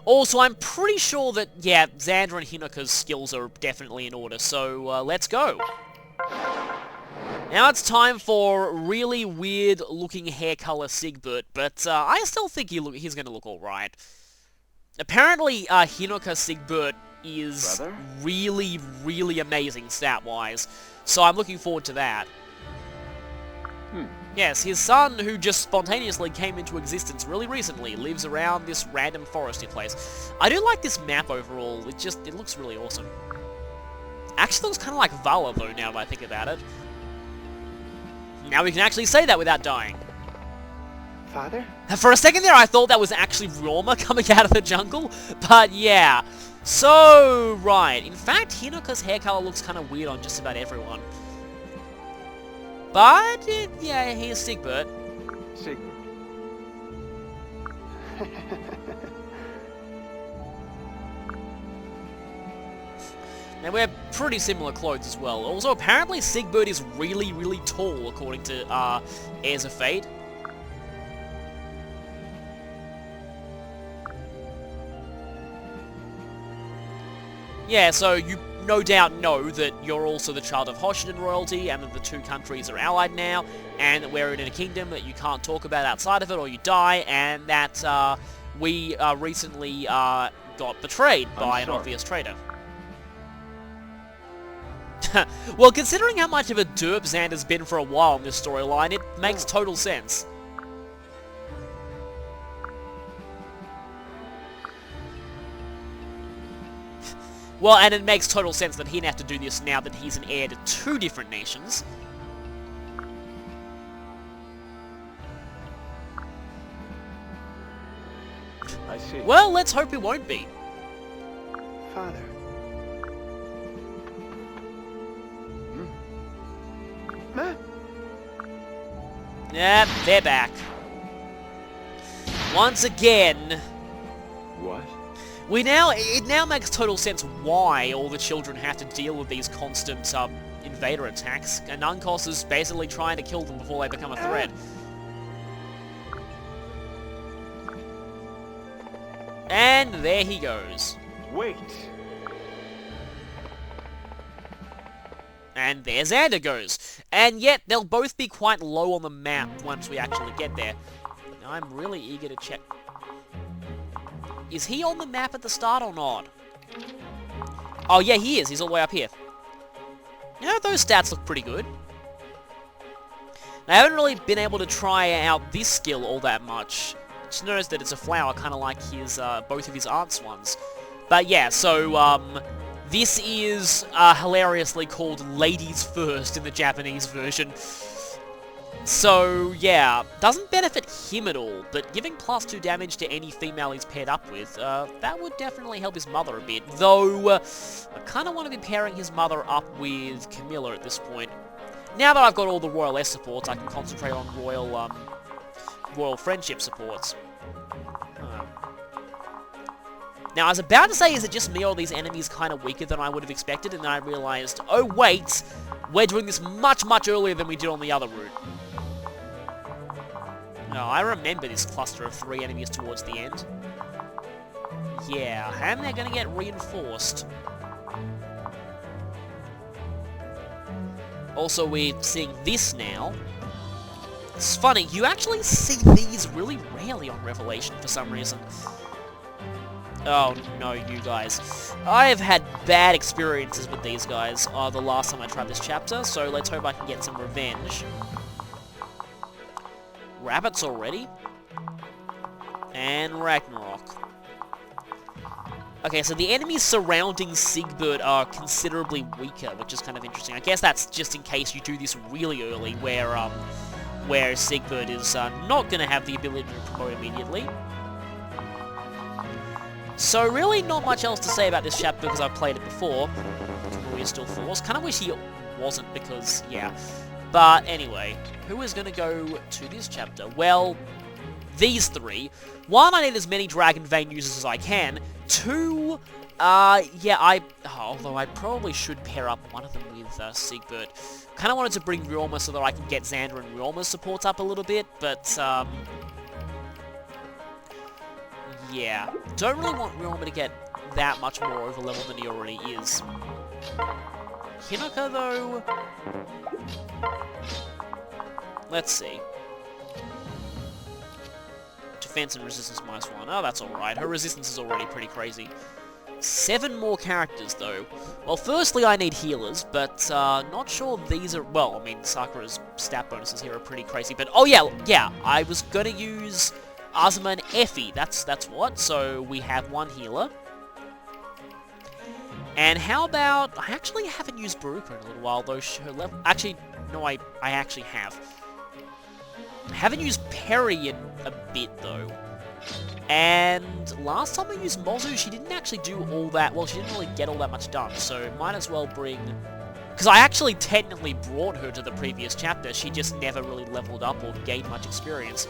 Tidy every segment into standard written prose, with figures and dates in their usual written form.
Also, I'm pretty sure that, yeah, Xander and Hinoka's skills are definitely in order, so let's go. Now it's time for really weird-looking hair color Sigbert, but I still think he's going to look alright. Apparently, Hinoka Sigbert is really, really amazing stat-wise, so I'm looking forward to that. Yes, his son, who just spontaneously came into existence really recently, lives around this random foresty place. I do like this map overall, it looks really awesome. Actually looks kind of like Vala though, now that I think about it. Now we can actually say that without dying. Father? For a second there I thought that was actually Rorma coming out of the jungle, but yeah. So, right, in fact Hinoka's hair color looks kind of weird on just about everyone. But, yeah, here's Sigbert. Sigbert. Now, we're pretty similar clothes as well. Also, apparently Sigbert is really, really tall, according to, Heirs of Fate. Yeah, so you no doubt know that you're also the child of Hoshidan royalty, and that the two countries are allied now, and that we're in a kingdom that you can't talk about outside of it or you die, and that we recently got betrayed by an obvious traitor. Well, considering how much of a derp Xander's been for a while in this storyline, it makes total sense. Well, and it makes total sense that he'd have to do this now that he's an heir to two different nations. I see. Well, let's hope he won't be. Father. Ma? Yep, they're back. Once again. What? It now makes total sense why all the children have to deal with these constant, invader attacks, and Uncos is basically trying to kill them before they become a threat. And there he goes. Wait. And there Xander goes. And yet, they'll both be quite low on the map once we actually get there. Now, I'm really eager to check. Is he on the map at the start or not? Oh yeah, he is. He's all the way up here. You know, those stats look pretty good. I haven't really been able to try out this skill all that much. Just noticed that it's a flower, kind of like his, both of his aunt's ones. But yeah, so, this is, hilariously called Ladies First in the Japanese version. So, yeah, doesn't benefit him at all, but giving +2 damage to any female he's paired up with, that would definitely help his mother a bit. Though, I kind of want to be pairing his mother up with Camilla at this point. Now that I've got all the Royal S supports, I can concentrate on Royal Friendship supports. Now, I was about to say, is it just me or are these enemies kind of weaker than I would have expected? And then I realized, oh wait, we're doing this much, much earlier than we did on the other route. No, I remember this cluster of 3 enemies towards the end. Yeah, and they're gonna get reinforced. Also, we're seeing this now. It's funny, you actually see these really rarely on Revelation for some reason. Oh no, you guys. I have had bad experiences with these guys the last time I tried this chapter, so let's hope I can get some revenge. Rabbits already? And Ragnarok. Okay, so the enemies surrounding Sigbert are considerably weaker, which is kind of interesting. I guess that's just in case you do this really early, where Sigbert is not going to have the ability to promote immediately. So really not much else to say about this chapter because I've played it before. We're still forced. Kind of wish he wasn't because, yeah. But anyway, who is going to go to this chapter? Well, these 3. 1, I need as many Dragon Vein users as I can. 2, yeah, although I probably should pair up one of them with Sigbert. Kind of wanted to bring Ryorma so that I can get Xander and Ryorma's supports up a little bit, but, Yeah. Don't really want Ryoma to get that much more over level than he already is. Hinoka, though... Let's see. Defense and resistance -1. Oh, that's alright. Her resistance is already pretty crazy. 7 more characters, though. Well, firstly, I need healers, but not sure these are... Well, I mean, Sakura's stat bonuses here are pretty crazy, but... Oh, yeah, I was gonna use Azuma and Effie. That's what. So, we have 1 healer. And how about... I actually haven't used Baruka in a little while, though. Her level... Actually, no, I actually have. I haven't used Perry in a bit, though. And last time I used Mozu, she didn't actually do all that... Well, she didn't really get all that much done, so might as well bring... Because I actually technically brought her to the previous chapter, she just never really leveled up or gained much experience.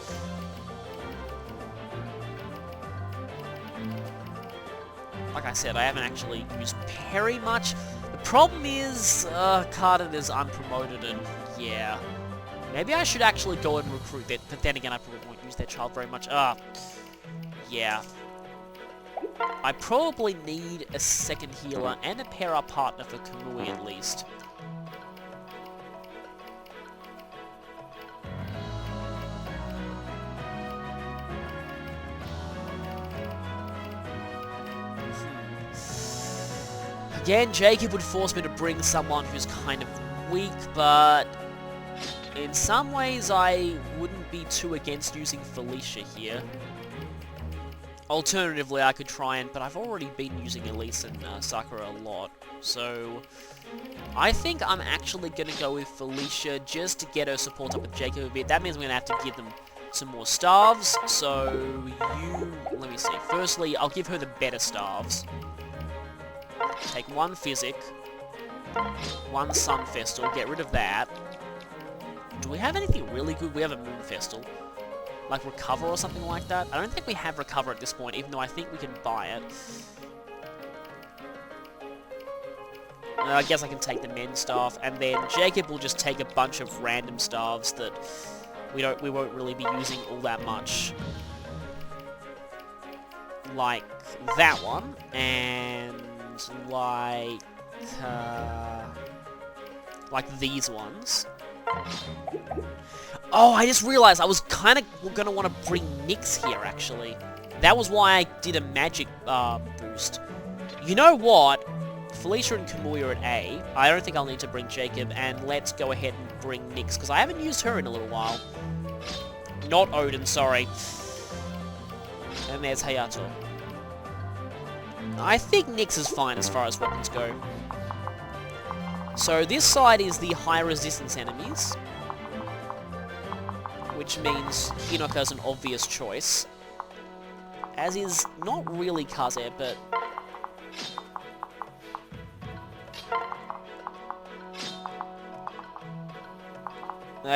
Like I said, I haven't actually used Perry much. The problem is, Cardin is unpromoted, and yeah... Maybe I should actually go and recruit that, but then again, I probably won't use that child very much. Yeah. I probably need a second healer and a pair-up partner for Kamui at least. Again, Jacob would force me to bring someone who's kind of weak, but... In some ways, I wouldn't be too against using Felicia here. Alternatively, I could try and... But I've already been using Elise and Sakura a lot. So, I think I'm actually going to go with Felicia just to get her support up with Jacob a bit. That means we're going to have to give them some more staves. So, let me see. Firstly, I'll give her the better staves. Take 1 Physic. 1 Sun Festal. Get rid of that. Do we have anything really good? We have a Moon Festal. Like Recover or something like that? I don't think we have Recover at this point, even though I think we can buy it. I guess I can take the Men's Staff, and then Jacob will just take a bunch of random staves that we won't really be using all that much. Like that one, and like these ones. Oh, I just realized I was kind of going to want to bring Nyx here, actually. That was why I did a magic boost. You know what? Felicia and Kamui are at A. I don't think I'll need to bring Jacob, and let's go ahead and bring Nyx, because I haven't used her in a little while. Not Odin, sorry. And there's Hayato. I think Nyx is fine as far as weapons go. So this side is the high resistance enemies, which means Hinoka's an obvious choice, as is not really Kaze, but...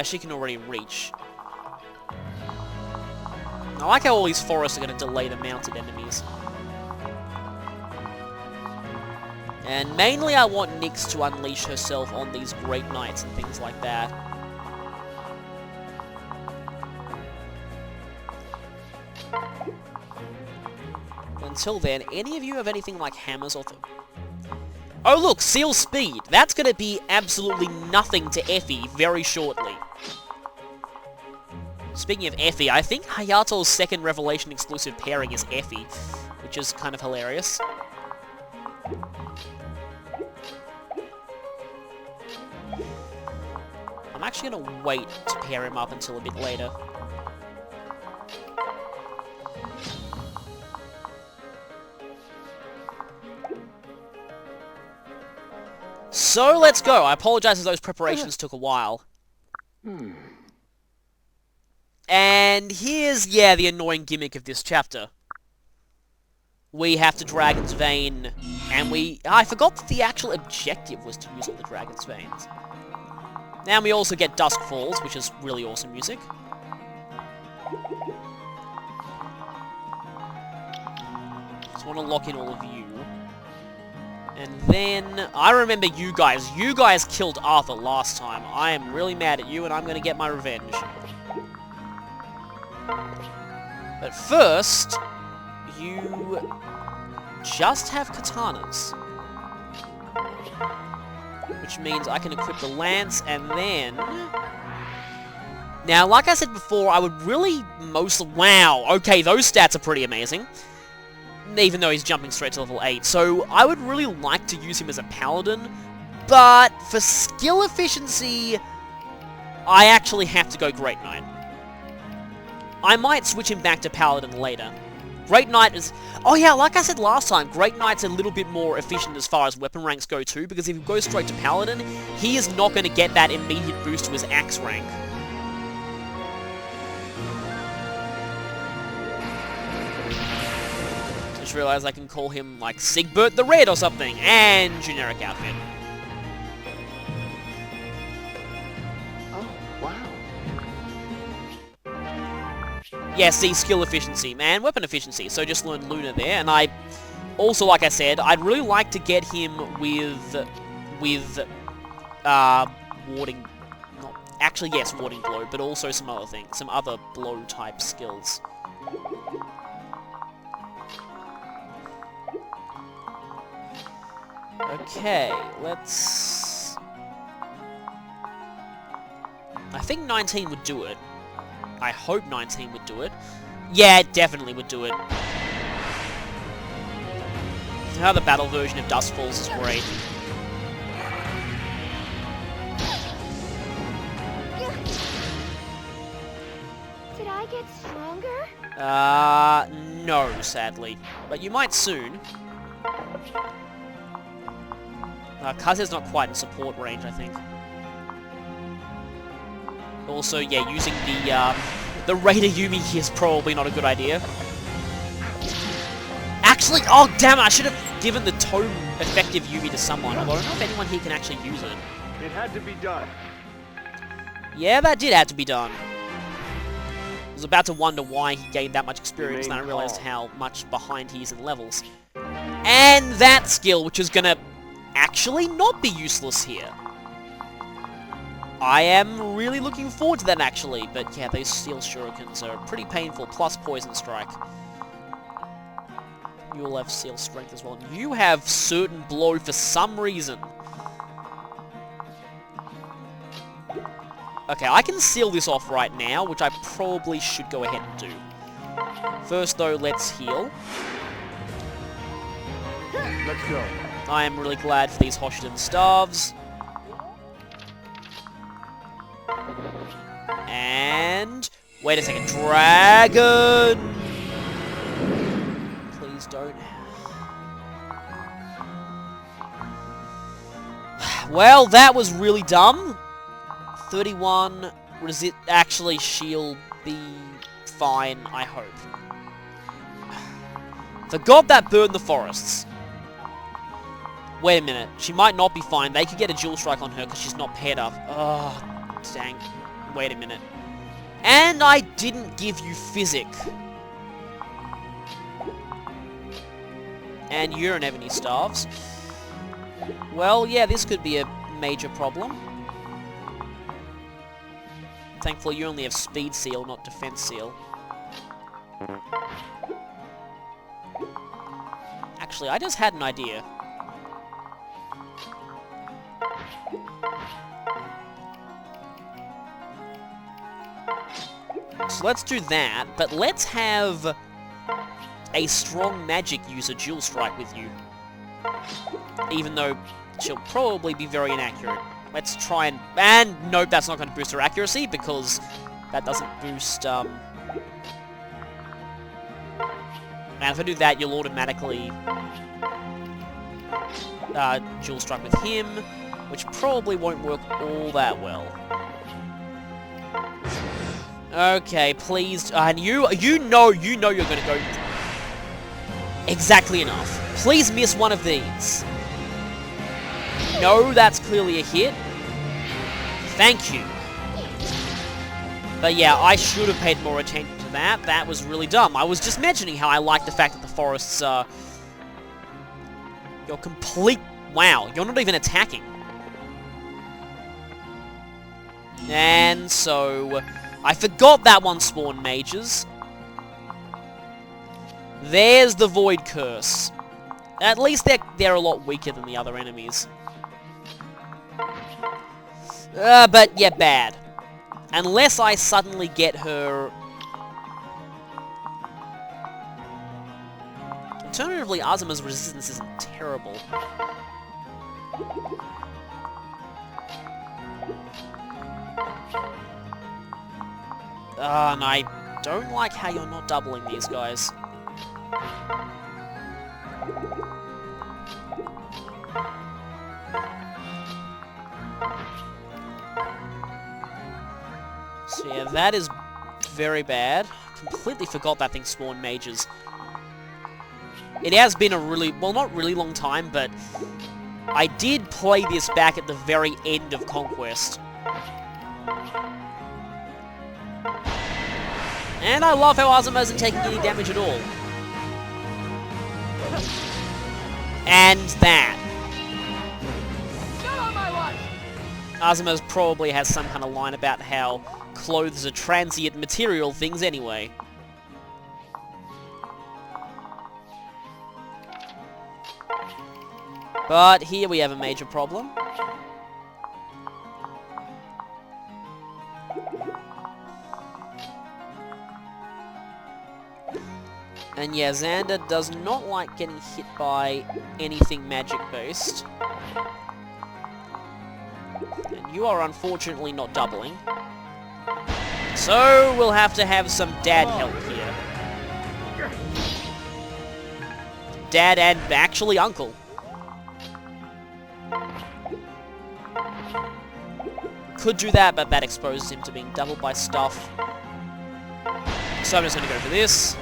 she can already reach. I like how all these forests are going to delay the mounted enemies. And mainly I want Nyx to unleash herself on these Great Knights and things like that. Until then, any of you have anything like hammers or... Oh look, Seal Speed! That's gonna be absolutely nothing to Effie very shortly. Speaking of Effie, I think Hayato's second Revelation exclusive pairing is Effie, which is kind of hilarious. I'm actually going to wait to pair him up until a bit later. So let's go. I apologize as those preparations took a while. And here's, yeah, the annoying gimmick of this chapter. We have to Dragon's Vein, and I forgot that the actual objective was to use all the Dragon's Veins. Now we also get Dusk Falls, which is really awesome music. Just want to lock in all of you. And then, I remember you guys killed Arthur last time. I am really mad at you, and I'm going to get my revenge. But first, you just have katanas. Which means I can equip the lance, and then... Now, like I said before, I would really wow, okay, those stats are pretty amazing. Even though he's jumping straight to level 8. So, I would really like to use him as a paladin, but for skill efficiency, I actually have to go Great Knight. I might switch him back to paladin later. Great Knight is... Oh yeah, like I said last time, Great Knight's a little bit more efficient as far as weapon ranks go too, because if he goes straight to paladin, he is not going to get that immediate boost to his axe rank. Just realized I can call him, like, Sigbert the Red or something, and generic outfit. Oh, wow. Yeah, see, skill efficiency, man. Weapon efficiency. So just learn Luna there. And I... Also, like I said, I'd really like to get him with... warding... Not, actually, yes, warding blow, but also some other things. Some other blow-type skills. Okay, let's... I think 19 would do it. I hope 19 would do it. Yeah, it definitely would do it. Now the battle version of Dust Falls is great. Did I get stronger? No, sadly. But you might soon. Kaze's not quite in support range, I think. Also, yeah, using the Raider Yumi is probably not a good idea. Actually, oh damn it, I should have given the tome effective Yumi to someone, although I don't know if anyone here can actually use it. It had to be done. Yeah, that did have to be done. I was about to wonder why he gained that much experience, and I realized how much behind he is in levels. And that skill, which is gonna actually not be useless here. I am really looking forward to that, actually. But yeah, these steel shurikens are pretty painful, plus poison strike. You'll have seal strength as well. You have certain blow for some reason. Okay, I can seal this off right now, which I probably should go ahead and do. First, though, let's heal. Let's go. I am really glad for these Hoshiden staves. And... Wait a second. Dragon! Please don't. Well, that was really dumb. 31. Resist. Actually, she'll be fine, I hope. The god that burned the forests. Wait a minute. She might not be fine. They could get a dual strike on her because she's not paired up. Oh, dang. Wait a minute. And I didn't give you physic. And you're an Ebony Staves. Well, yeah, this could be a major problem. Thankfully, you only have Speed Seal, not Defense Seal. Actually, I just had an idea. So let's do that, but let's have a strong magic user dual strike with you. Even though she'll probably be very inaccurate. Let's try and... And nope, that's not going to boost her accuracy, because that doesn't boost... And if I do that, you'll automatically... dual strike with him, which probably won't work all that well. Okay, please, and you know you're gonna go exactly enough. Please miss one of these. No, that's clearly a hit. Thank you. But yeah, I should have paid more attention to that. That was really dumb. I was just mentioning how I like the fact that the forests are... You're complete... Wow, you're not even attacking. And so... I forgot that one spawned mages. There's the Void Curse. At least they're a lot weaker than the other enemies. But yeah, bad. Unless I suddenly get her... Alternatively, Azuma's resistance isn't terrible. And I don't like how you're not doubling these guys. So yeah, that is very bad. Completely forgot that thing spawned mages. It has been a really, well, not really long time, but I did play this back at the very end of Conquest. And I love how Azuma isn't taking any damage at all. And that. Azuma probably has some kind of line about how clothes are transient material things anyway. But here we have a major problem. And yeah, Xander does not like getting hit by anything magic-based. And you are unfortunately not doubling. So we'll have to have some dad help here. Dad and actually uncle. Could do that, but that exposes him to being doubled by stuff. So I'm just going to go for this.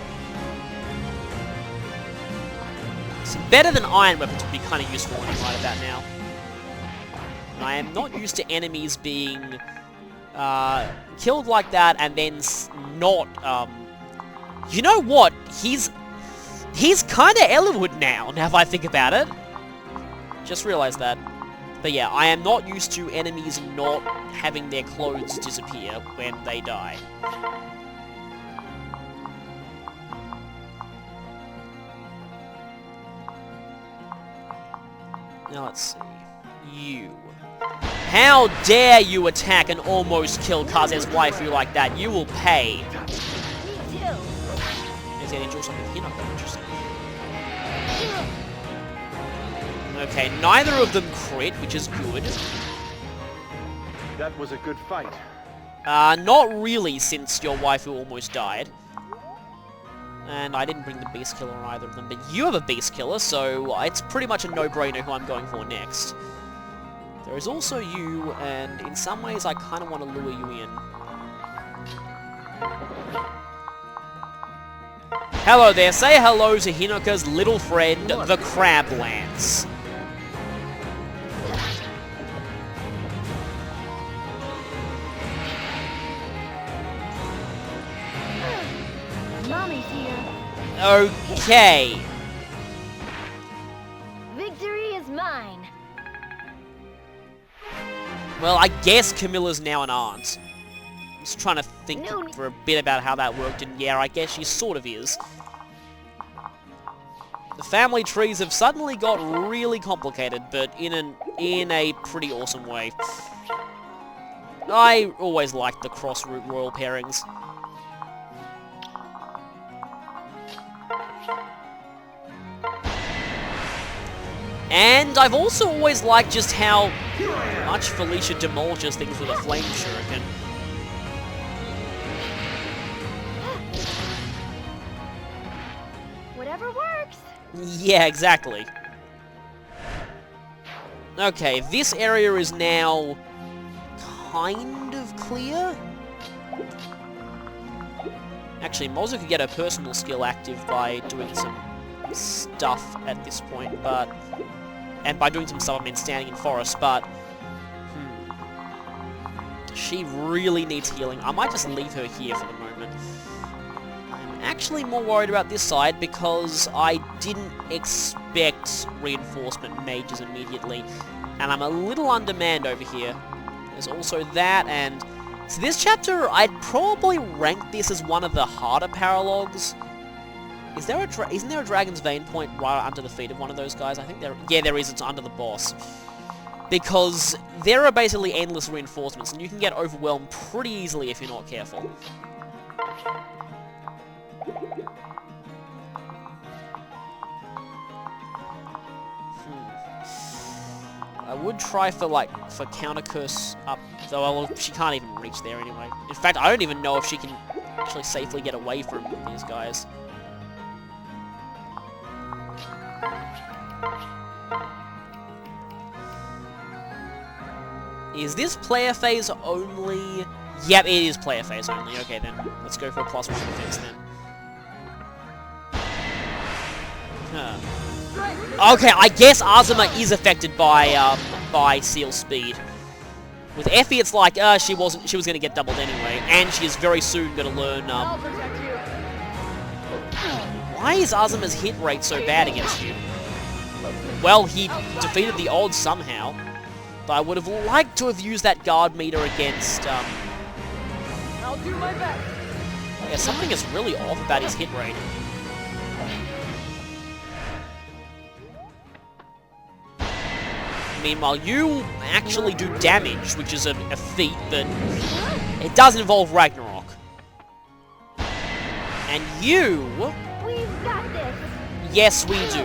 Some better than iron weapons would be kind of useful right about now. And I am not used to enemies being killed like that and then not... You know what? He's kind of Elibert now if I think about it. Just realized that. But yeah, I am not used to enemies not having their clothes disappear when they die. Now let's see. You. How dare you attack and almost kill Kaze's waifu like that? You will pay. Is that angel something here? Not interesting. Okay, neither of them crit, which is good. That was a good fight. Not really, since your waifu almost died. And I didn't bring the Beast Killer on either of them, but you have a Beast Killer, so it's pretty much a no-brainer who I'm going for next. There is also you, and in some ways I kind of want to lure you in. Hello there, say hello to Hinoka's little friend, the Crab Lance. Mommy's here. Okay. Victory is mine. Well, I guess Camilla's now an aunt. I'm just trying to think for a bit about how that worked, and yeah, I guess she sort of is. The family trees have suddenly got really complicated, but in a pretty awesome way. I always liked the cross-root royal pairings. And I've also always liked just how much Felicia demolishes things with a flame shuriken. Whatever works. Yeah, exactly. Okay, this area is now kind of clear. Actually, Mozu could get her personal skill active by doing some stuff at this point, but... And by doing some stuff, I mean standing in forest, but... She really needs healing. I might just leave her here for the moment. I'm actually more worried about this side because I didn't expect reinforcement mages immediately. And I'm a little undermanned over here. There's also that, and... So this chapter, I'd probably rank this as one of the harder paralogs. Isn't there a Dragon's Vein point right under the feet of one of those guys? I think there... Yeah, there is. It's under the boss. Because there are basically endless reinforcements, and you can get overwhelmed pretty easily if you're not careful. I would try for counter curse up, though well, she can't even reach there anyway. In fact, I don't even know if she can actually safely get away from these guys. Is this player phase only? Yep, it is player phase only. Okay then, let's go for a +1 defense then. Okay, I guess Azuma is affected by Seal Speed. With Effie, it's like, she was gonna get doubled anyway, and she is very soon gonna learn, Why is Azuma's hit rate so bad against you? Well, he defeated the odds somehow, but I would have liked to have used that guard meter against, I'll do my best. Yeah, something is really off about his hit rate. Meanwhile, you actually do damage, which is a feat, but it does involve Ragnarok. And you... We've got this. Yes, we do.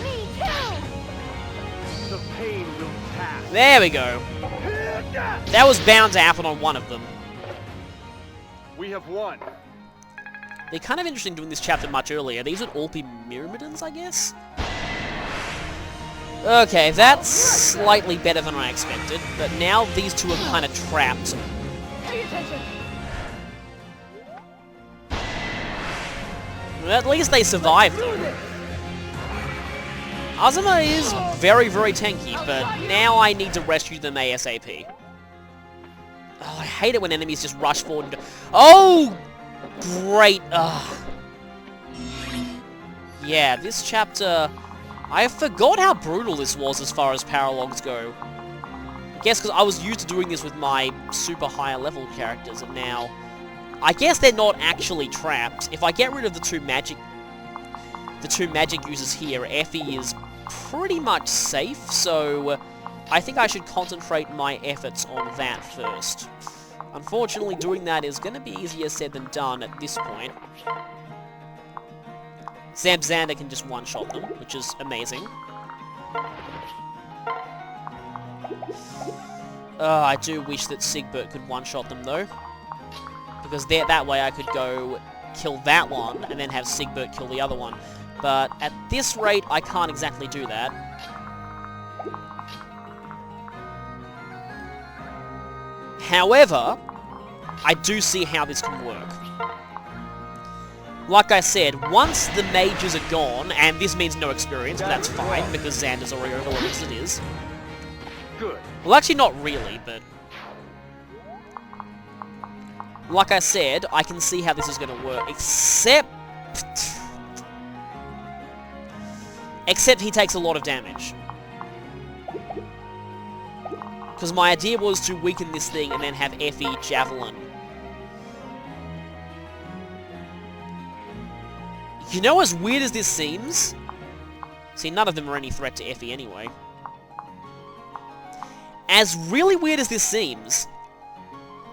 Me too. The pain will pass. There we go. That was bound to happen on one of them. We have won. They're kind of interesting doing this chapter much earlier. These would all be Myrmidons, I guess? Okay, that's slightly better than I expected, but now these two are kind of trapped. Pay attention. At least they survived, though. Azuma is very, very tanky, but now I need to rescue them ASAP. Oh, I hate it when enemies just rush forward and... Oh! Great! Ugh. Yeah, this chapter... I forgot how brutal this was as far as paralogs go. I guess because I was used to doing this with my super higher level characters, and now... I guess they're not actually trapped. If I get rid of the two magic users here, Effie is pretty much safe, so I think I should concentrate my efforts on that first. Unfortunately, doing that is going to be easier said than done at this point. Xander can just one-shot them, which is amazing. I do wish that Sigbert could one-shot them, though. Because that way I could go kill that one, and then have Sigbert kill the other one. But at this rate, I can't exactly do that. However, I do see how this can work. Like I said, once the mages are gone, and this means no experience, but that's fine, because Xander's already overlooked as it is. Good. Well, actually not really, but... Like I said, I can see how this is going to work, except he takes a lot of damage. Because my idea was to weaken this thing and then have Effie Javelin. You know, as weird as this seems... See, none of them are any threat to Effie anyway. As really weird as this seems,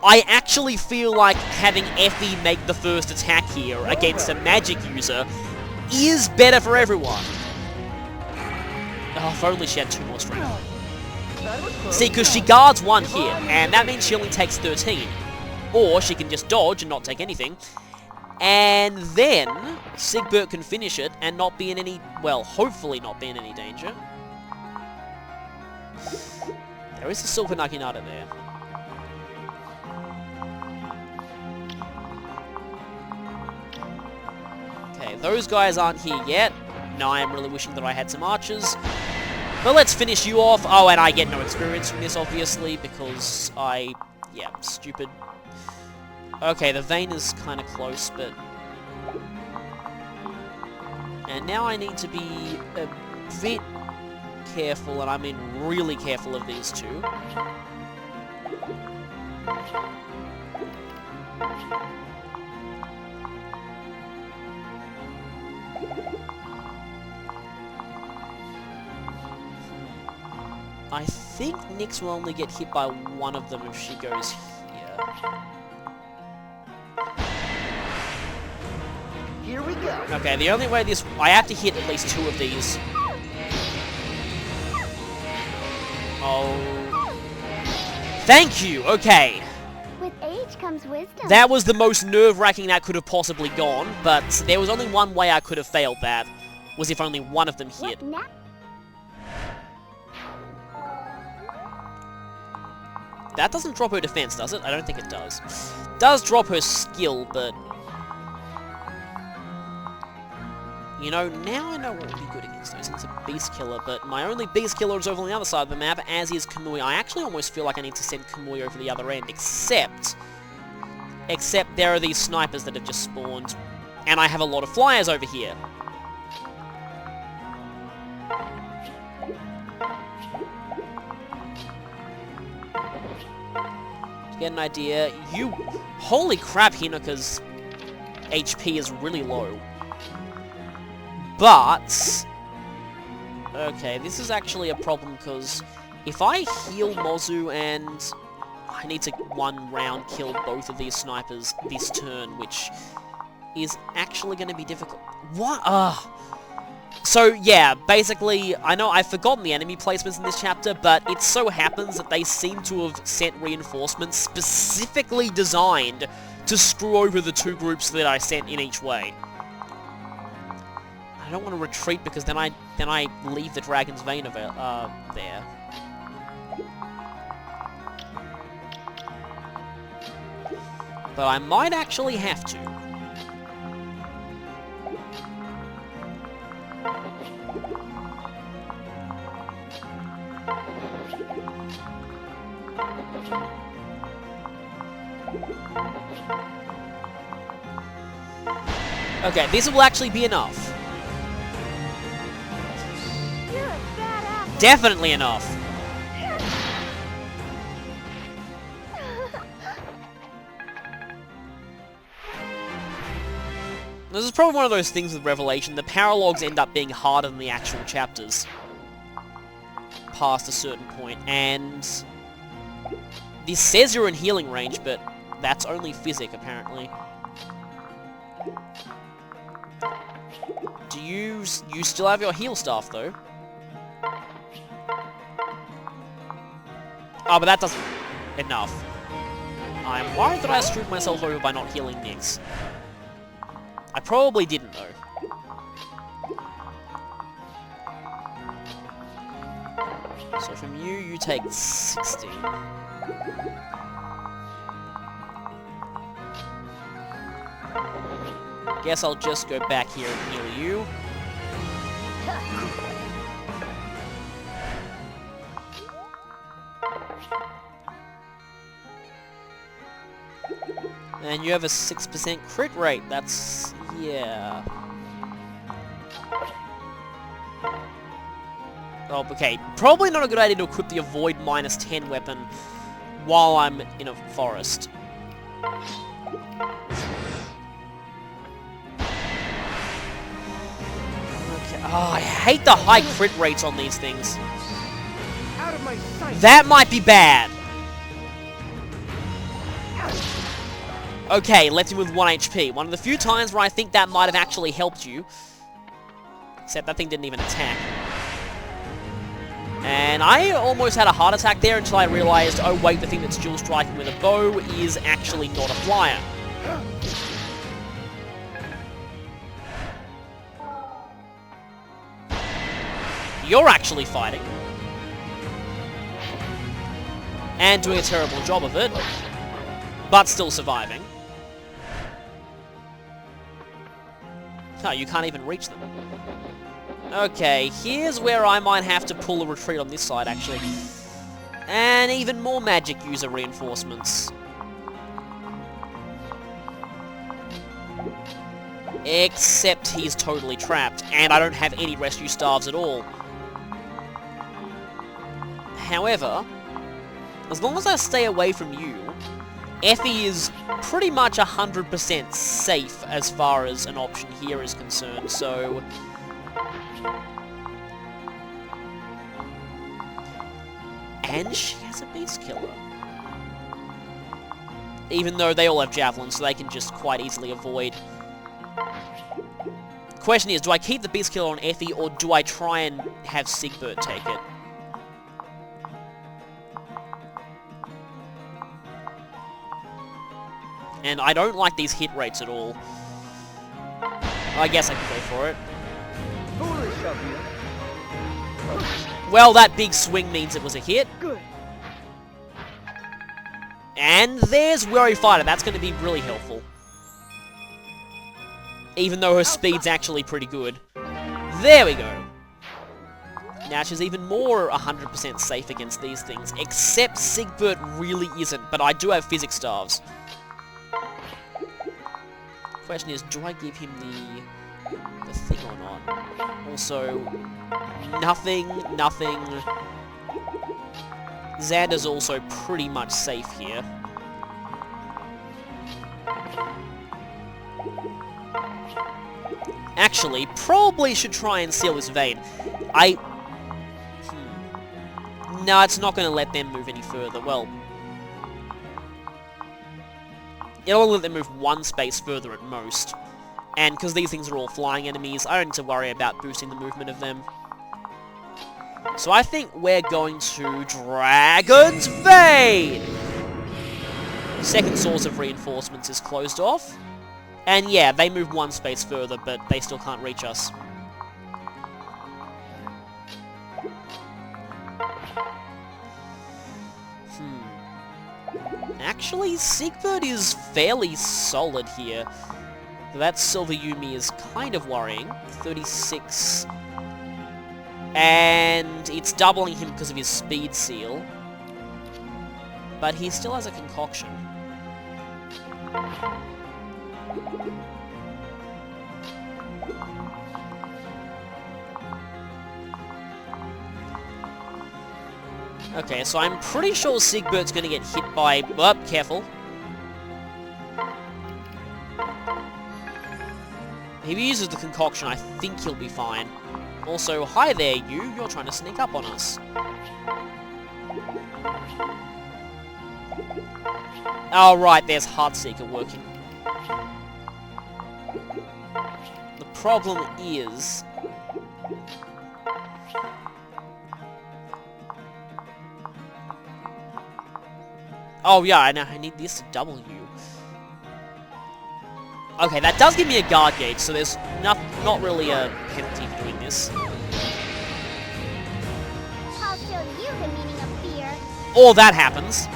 I actually feel like having Effie make the first attack here against a magic user is better for everyone. Oh, if only she had 2 more strength. See, because she guards 1 hit, and that means she only takes 13. Or she can just dodge and not take anything. And then Sigbert can finish it and not be in any, well, hopefully not be in any danger. There is a Silver Naginata there. Okay, those guys aren't here yet. Now I am really wishing that I had some archers. But let's finish you off. Oh, and I get no experience from this, obviously, because yeah, stupid. Okay, the vein is kind of close, but... And now I need to be a bit careful, and I mean really careful of these two. I think Nyx will only get hit by one of them if she goes here. Here we go. Okay, the only way this... I have to hit at least 2 of these. Oh... Thank you! Okay. With age comes wisdom. That was the most nerve-wracking that could have possibly gone, but there was only one way I could have failed that, was if only one of them hit. What now? That doesn't drop her defense, does it? I don't think it does. Does drop her skill, but... You know, now I know what would be good against those. It's a Beast Killer, but my only Beast Killer is over on the other side of the map, as is Kamui. I actually almost feel like I need to send Kamui over the other end, except there are these snipers that have just spawned, and I have a lot of flyers over here. To get an idea, you... Holy crap, Hinoka's HP is really low. But... Okay, this is actually a problem, because if I heal Mozu and I need to one round kill both of these snipers this turn, which is actually going to be difficult. What? So, yeah, basically, I know I've forgotten the enemy placements in this chapter, but it so happens that they seem to have sent reinforcements specifically designed to screw over the 2 groups that I sent in each way. I don't want to retreat because then I leave the Dragon's Vein there. But I might actually have to. Okay, this will actually be enough. You're a badass. Definitely enough. This is probably one of those things with Revelation. The paralogs end up being harder than the actual chapters past a certain point, and this says you're in healing range, but that's only physic, apparently. Do you still have your heal staff, though? Oh, but that doesn't... enough. I'm worried that I screwed myself over by not healing Nyx. I probably didn't, though. So from you, you take 60. Guess I'll just go back here and heal you. And you have a 6% crit rate. That's... yeah. Oh, okay. Probably not a good idea to equip the Avoid -10 weapon while I'm in a forest. Okay. Oh, I hate the high crit rates on these things. Out of my sight. That might be bad. Okay, left him with 1 HP. One of the few times where I think that might have actually helped you. Except that thing didn't even attack. And I almost had a heart attack there until I realized, oh wait, the thing that's dual striking with a bow is actually not a flyer. You're actually fighting. And doing a terrible job of it. But still surviving. Oh, you can't even reach them. Okay, here's where I might have to pull a retreat on this side, actually. And even more magic user reinforcements. Except he's totally trapped, and I don't have any rescue staves at all. However, as long as I stay away from you, Effie is pretty much 100% safe as far as an option here is concerned, so... And she has a Beast Killer. Even though they all have Javelins, so they can just quite easily avoid. Question is, do I keep the Beast Killer on Effie, or do I try and have Sigbert take it? And I don't like these hit rates at all. I guess I can go for it. Foolish of you. Well, that big swing means it was a hit. Good. And there's Worry Fighter. That's going to be really helpful. Even though her speed's actually pretty good. There we go. Now she's even more 100% safe against these things. Except Sigbert really isn't. But I do have Physics Staves. Question is, do I give him the thing or not? Also, nothing. Xander's also pretty much safe here. Actually, probably should try and seal this vein. No, it's not going to let them move any further. Well, it'll only let them move one space further at most. And because these things are all flying enemies, I don't need to worry about boosting the movement of them. So I think we're going to Dragon's Vein! Second source of reinforcements is closed off. And yeah, they move one space further, but they still can't reach us. Actually, Sigbert is fairly solid here. That Silver Yumi is kind of worrying. 36. And it's doubling him because of his speed seal. But he still has a concoction. Okay, so I'm pretty sure Sigbert's gonna get hit by... Oh, careful. If he uses the concoction, I think he'll be fine. Also, hi there, you. You're trying to sneak up on us. Oh, right, there's Heartseeker working. The problem is... Oh, yeah, I need this to double you. Okay, that does give me a guard gauge, so there's not really a penalty for doing this. I'll show you the meaning of fear. Or that happens.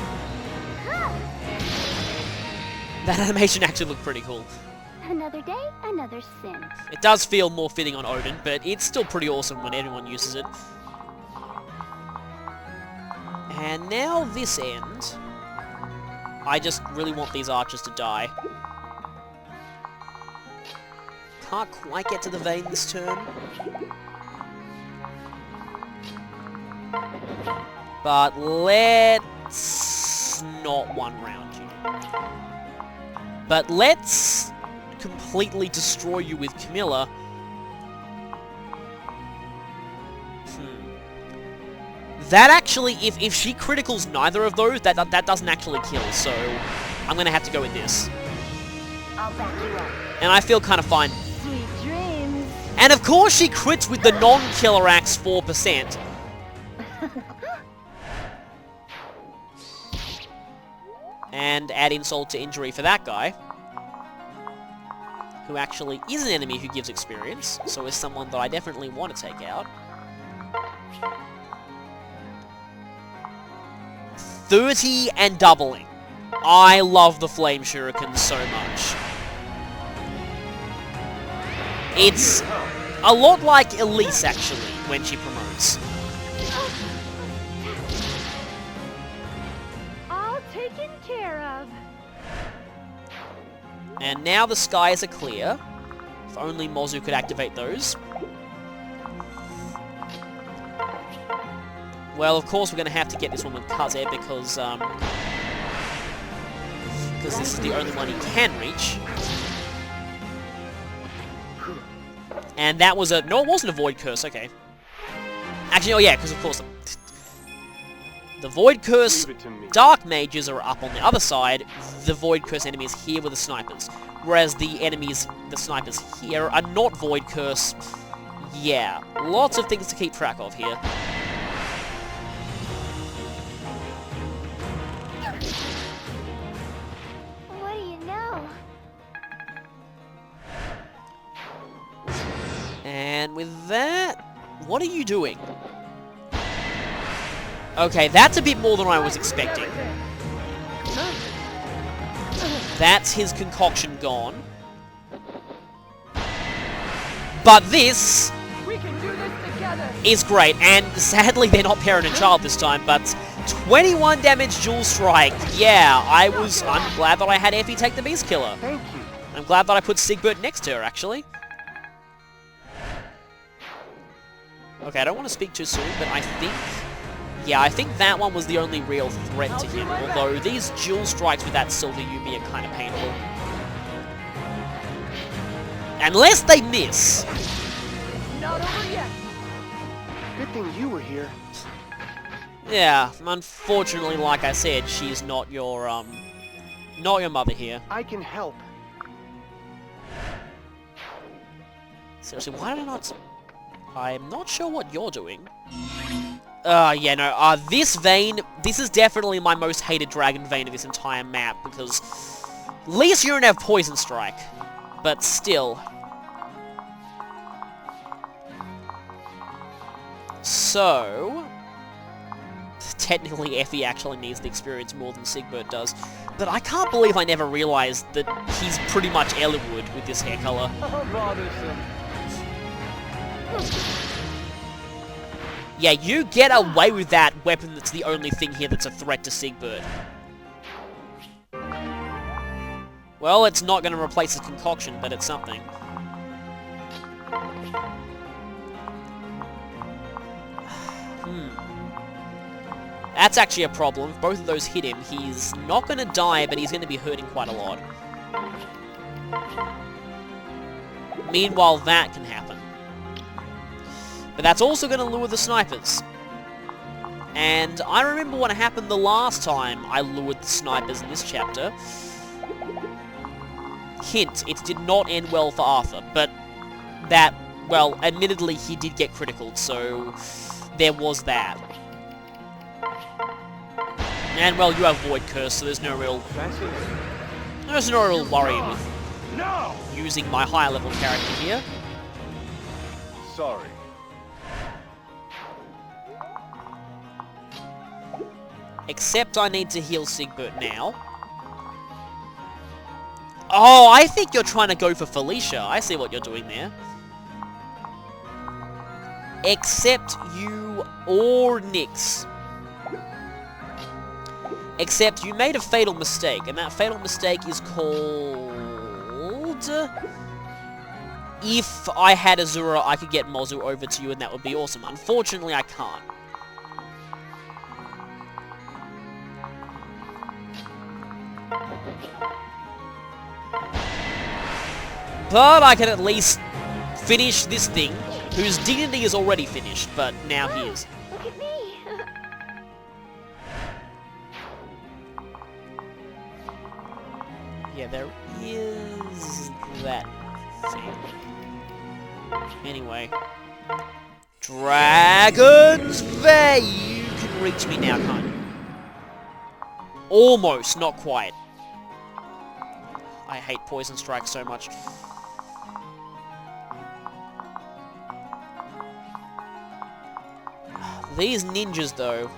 That animation actually looked pretty cool. Another day, another sin. It does feel more fitting on Odin, but it's still pretty awesome when everyone uses it. And now this end. I just really want these archers to die. Can't quite get to the vein this turn. But let's not one round you. But let's completely destroy you with Camilla. That actually, if she criticals neither of those, that doesn't actually kill, so I'm gonna have to go with this. I'll back you up. And I feel kind of fine. Sweet dreams. And of course she crits with the non-killer axe 4%. And add insult to injury for that guy. Who actually is an enemy who gives experience, so is someone that I definitely want to take out. 30 and doubling. I love the Flame Shuriken so much. It's a lot like Elise, actually, when she promotes. All taken care of. And now the skies are clear. If only Mozu could activate those. Well, of course we're going to have to get this one with Kaze because, because this is the only one he can reach. And that was a... No, it wasn't a Void Curse, okay. Actually, oh yeah, because of course... The Void Curse Dark Mages are up on the other side. The Void Curse enemies here were the snipers. Whereas the enemies, the snipers here, are not Void Curse. Yeah, lots of things to keep track of here. What do you know? And with that, what are you doing? Okay, that's a bit more than I was expecting. That's his concoction gone. But this We can do this together. is great, and sadly they're not parent and child this time, but 21 damage dual strike. Yeah, I'm glad that I had Effie take the Beast Killer. Thank you. I'm glad that I put Sigbert next to her, actually. Okay, I don't want to speak too soon, but I think... Yeah, I think that one was the only real threat to him, although these dual strikes with that Silver Yumi are kind of painful. Unless they miss. Not over yet. Good thing you were here. Yeah, unfortunately, like I said, she's not your mother here. I can help. Seriously, why did I not... I'm not sure what you're doing. Yeah, no, this vein, this is definitely my most hated dragon vein of this entire map, because at least you don't have Poison Strike, but still. So, technically Effie actually needs the experience more than Sigbert does, but I can't believe I never realized that he's pretty much Elibert with this hair color. How bothersome. Yeah, you get away with that weapon that's the only thing here that's a threat to Sigbert. Well, it's not going to replace his concoction, but it's something. That's actually a problem. If both of those hit him, he's not going to die, but he's going to be hurting quite a lot. Meanwhile, that can happen. But that's also going to lure the snipers. And I remember what happened the last time I lured the snipers in this chapter. Hint, it did not end well for Arthur, but that, well, admittedly he did get criticaled, so there was that. And, well, you have Void Curse, so there's no real worry with using my higher level character here. Sorry. Except I need to heal Sigbert now. Oh, I think you're trying to go for Felicia. I see what you're doing there. Except you or Nyx. Except you made a fatal mistake, and that fatal mistake is called... If I had Azura, I could get Mozu over to you, and that would be awesome. Unfortunately, I can't. But I can at least finish this thing, whose dignity is already finished, but now he is. Look at me. Yeah, there is that thing. Anyway. Dragon's Vein! You can reach me now, can't you? Almost, not quite. I hate Poison Strike so much. These ninjas, though.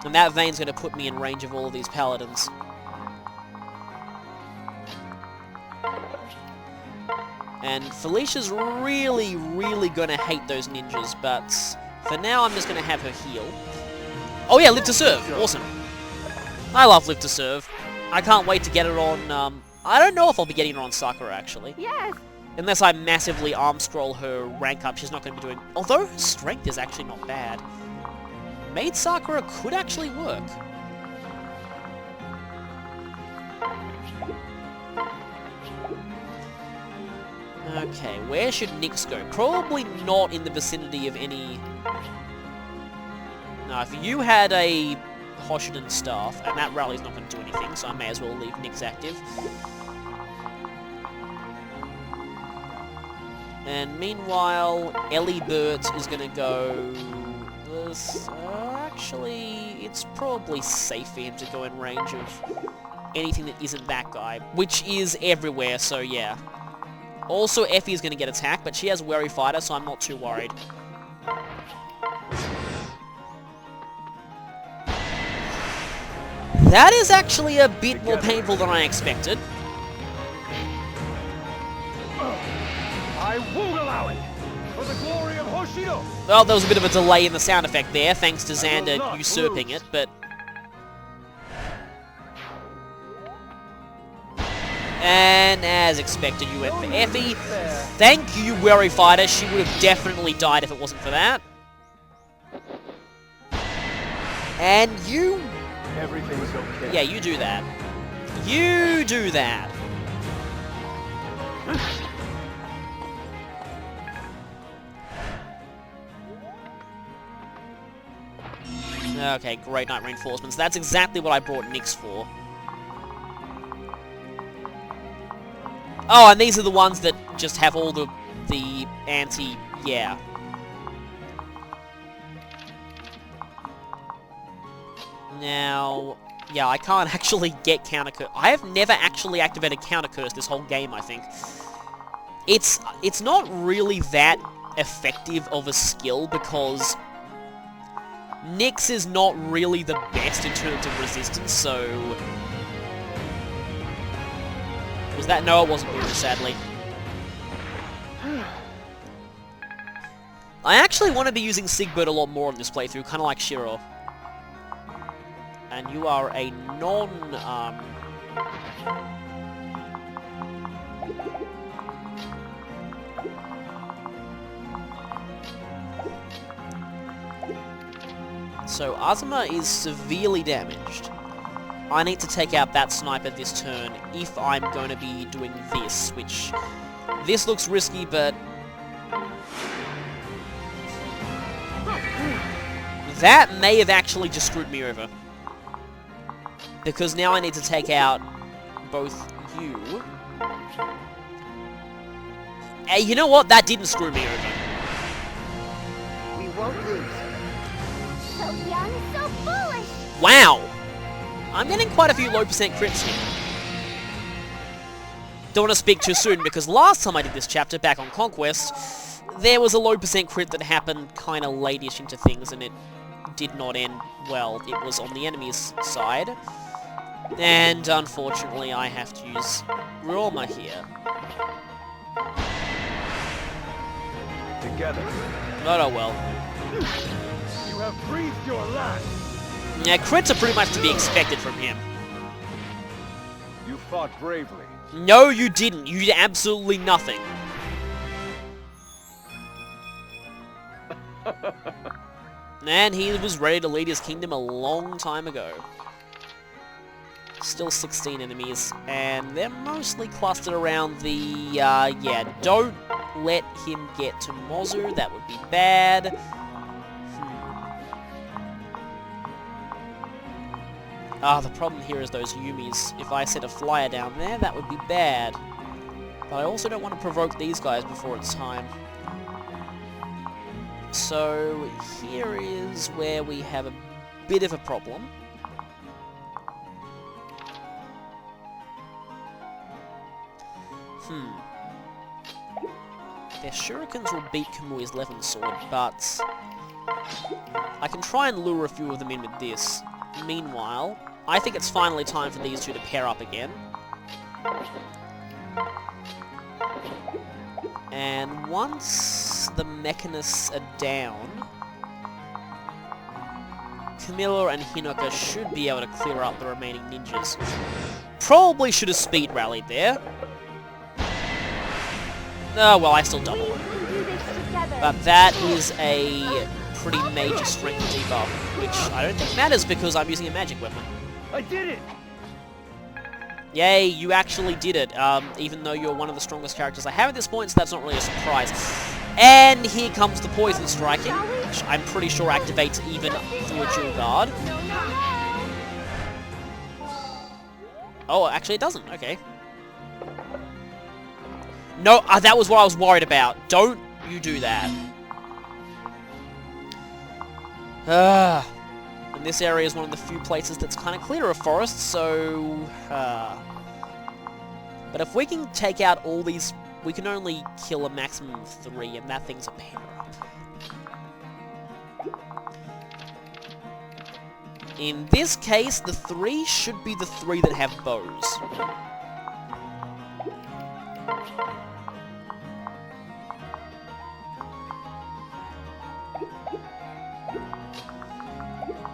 And that vein's going to put me in range of all of these paladins. And Felicia's really, really going to hate those ninjas, but for now I'm just going to have her heal. Oh yeah, Live to Serve! Awesome. I love Live to Serve. I can't wait to get it on, I don't know if I'll be getting it on Sakura, actually. Yes. Unless I massively arm scroll her rank up, she's not going to be doing... Although her strength is actually not bad. Maid Sakura could actually work. Okay, where should Nyx go? Probably not in the vicinity of any... No, if you had a Hoshiden staff, and that rally's not going to do anything, so I may as well leave Nyx active. And meanwhile, Elibert is going to go... actually, it's probably safe for him to go in range of anything that isn't that guy, which is everywhere, so yeah. Also, Effie is going to get attacked, but she has Wary Fighter, so I'm not too worried. That is actually a bit more painful than I expected. I won't allow it! For the glory of Hoshido! Well, there was a bit of a delay in the sound effect there, thanks to Xander usurping it, but... And as expected, you went for Effie. Thank you, Wary Fighter. She would have definitely died if it wasn't for that. And you... Everything's okay. Yeah, you do that. You do that. Okay, Great Knight Reinforcements. That's exactly what I brought Nyx for. Oh, and these are the ones that just have all the anti... Yeah. Now... Yeah, I can't actually get Counter Curse. I have never actually activated Counter Curse this whole game, I think. It's not really that effective of a skill because... Nyx is not really the best in terms of resistance, so... Was that? No, it wasn't Buddha, sadly. I actually want to be using Sigbert a lot more in this playthrough, kind of like Shiro. And you are a So, Azuma is severely damaged. I need to take out that sniper this turn if I'm going to be doing this, which... This looks risky, but... That may have actually just screwed me over. Because now I need to take out both you... Hey, you know what? That didn't screw me over. We won't lose. So young, so foolish. Wow! I'm getting quite a few low percent crits here. Don't want to speak too soon, because last time I did this chapter, back on Conquest, there was a low percent crit that happened kind of late-ish into things, and it did not end well. It was on the enemy's side. And unfortunately, I have to use Roma here. Together. Not oh well. You have breathed your last. Yeah, crits are pretty much to be expected from him. You fought bravely. No, you didn't. You did absolutely nothing. And he was ready to lead his kingdom a long time ago. Still 16 enemies, and they're mostly clustered around the, yeah, don't let him get to Mozu, that would be bad. The problem here is those Yumis. If I set a flyer down there, that would be bad. But I also don't want to provoke these guys before it's time. So, here is where we have a bit of a problem. Their shurikens will beat Kamui's Levin Sword, but I can try and lure a few of them in with this. Meanwhile, I think it's finally time for these two to pair up again. And once the mechanists are down, Camilla and Hinoka should be able to clear up the remaining ninjas. Probably should have speed rallied there. Oh, well, I still double. But that is a pretty major strength debuff, which I don't think matters because I'm using a magic weapon. I did it! Yay, you actually did it, even though you're one of the strongest characters I have at this point, so that's not really a surprise. And here comes the poison striking, which I'm pretty sure activates even through a dual guard. Oh, actually it doesn't, okay. No, that was what I was worried about. Don't you do that. And this area is one of the few places that's kind of clear of forests, so... But if we can take out all these... We can only kill a maximum of 3, and that thing's a pair up. In this case, the 3 should be the 3 that have bows.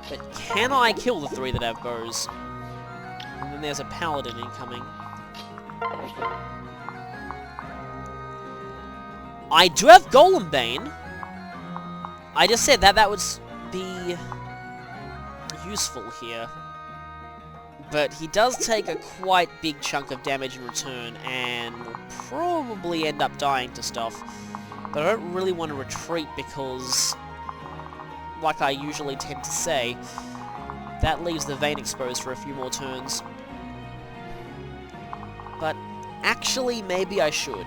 But can I kill the 3 that have bows? And then there's a paladin incoming. I do have Golem Bane. I just said that would be useful here. But he does take a quite big chunk of damage in return, and will probably end up dying to stuff. But I don't really want to retreat because, like I usually tend to say, that leaves the vein exposed for a few more turns. But actually, maybe I should.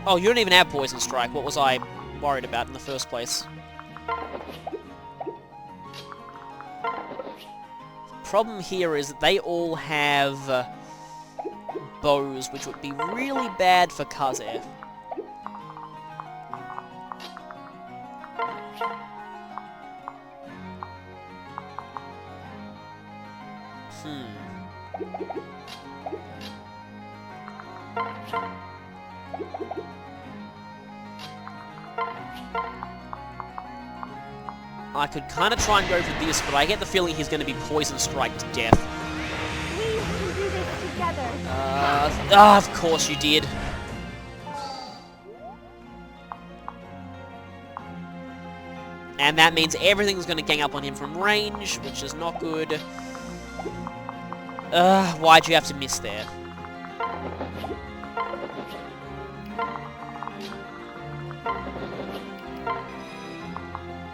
Oh, you don't even have Poison Strike. What was I worried about in the first place? The problem here is that they all have bows, which would be really bad for Kaze. I could kind of try and go for this, but I get the feeling he's going to be Poison Strike to death. We can do this together. Of course you did. And that means everything's going to gang up on him from range, which is not good. Why'd you have to miss there?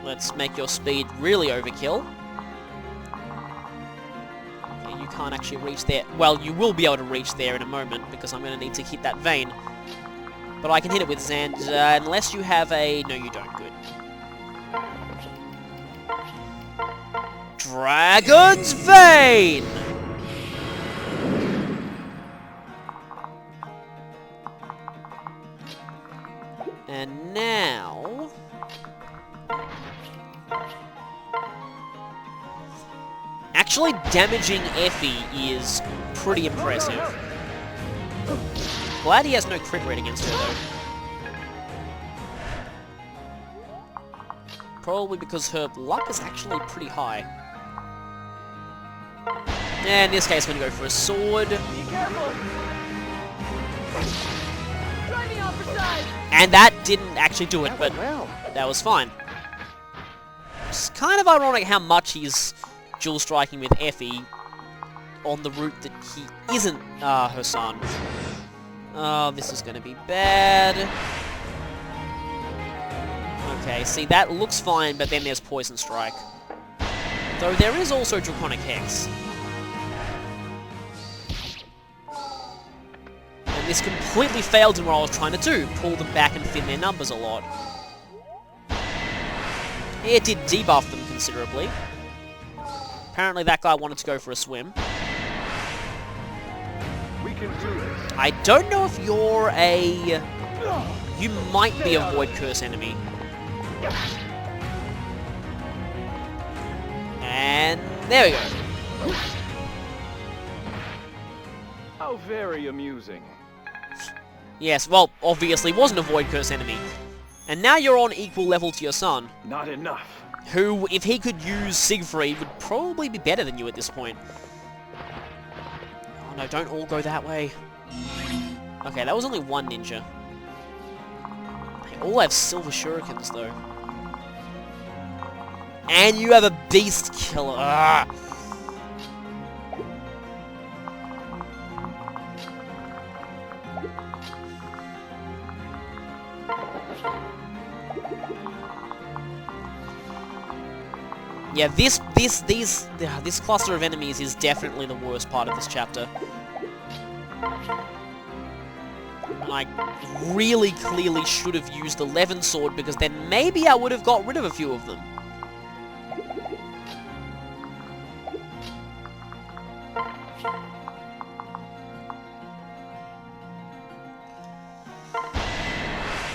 Let's make your speed really overkill. Okay, you can't actually reach there. Well, you will be able to reach there in a moment, because I'm going to need to hit that vein. But I can hit it with Zand, unless you have a... No, you don't. Good. Dragon's Vein! And now... Actually, damaging Effie is pretty impressive. Glad he has no crit rate against her, though. Probably because her luck is actually pretty high. And in this case, I'm going to go for a sword. Be careful! Driving off the side! And that didn't actually do it, but that was fine. It's kind of ironic how much he's dual striking with Effie on the route that he isn't her son. Oh, this is going to be bad. Okay, see, that looks fine, but then there's Poison Strike. Though there is also Draconic Hex. And this completely failed in what I was trying to do, pull them back and thin their numbers a lot. It did debuff them considerably. Apparently that guy wanted to go for a swim. We can do this. I don't know if you're a... You might be a Void Curse enemy. And there we go. How very amusing. Yes, well, obviously wasn't a Void Curse enemy. And now you're on equal level to your son, Not enough. who, if he could use Siegfried, would probably be better than you at this point. Oh no, don't all go that way. Okay, that was only one ninja. They all have silver shurikens, though. And you have a beast killer. Ugh. Yeah, this cluster of enemies is definitely the worst part of this chapter. And I really clearly should have used the Levin sword, because then maybe I would have got rid of a few of them.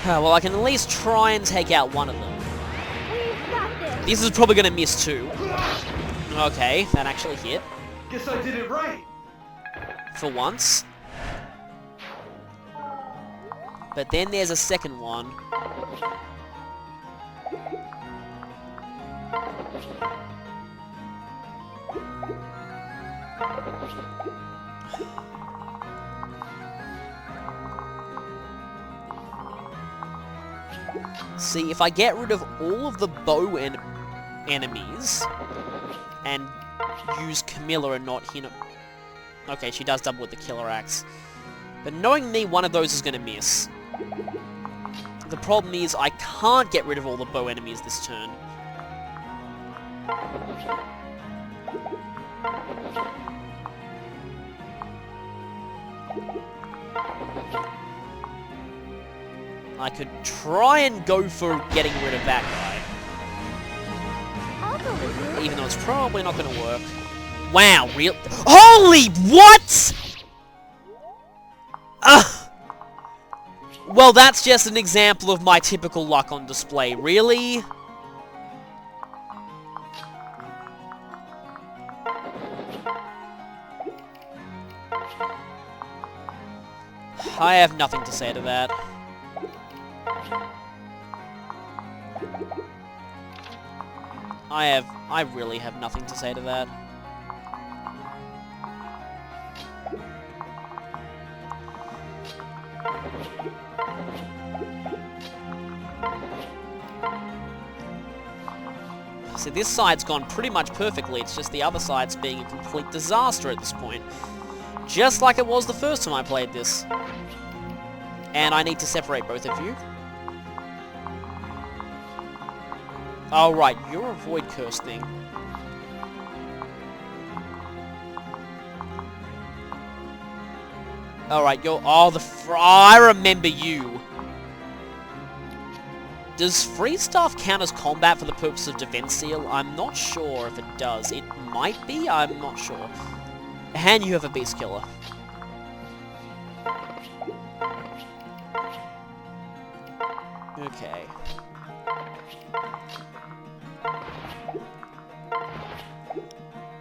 Well, I can at least try and take out one of them. This is probably going to miss too. Okay, that actually hit. Guess I did it right. For once. But then there's a second one. See, if I get rid of all of the bow enemies and use Camilla and not Hina... Okay, she does double with the killer axe. But knowing me, one of those is going to miss. The problem is I can't get rid of all the bow enemies this turn. I could try and go for getting rid of that guy. Even though it's probably not going to work. Wow, real... Holy... What?! Well, that's just an example of my typical luck on display. Really? I have nothing to say to that. I really have nothing to say to that. So this side's gone pretty much perfectly, it's just the other side's being a complete disaster at this point. Just like it was the first time I played this. And I need to separate both of you. Oh right, you're a void curse thing. Alright, you're... Oh, I remember you. Does free stuff count as combat for the purpose of Defense Seal? I'm not sure if it does. It might be, I'm not sure. And you have a Beast Killer. Okay.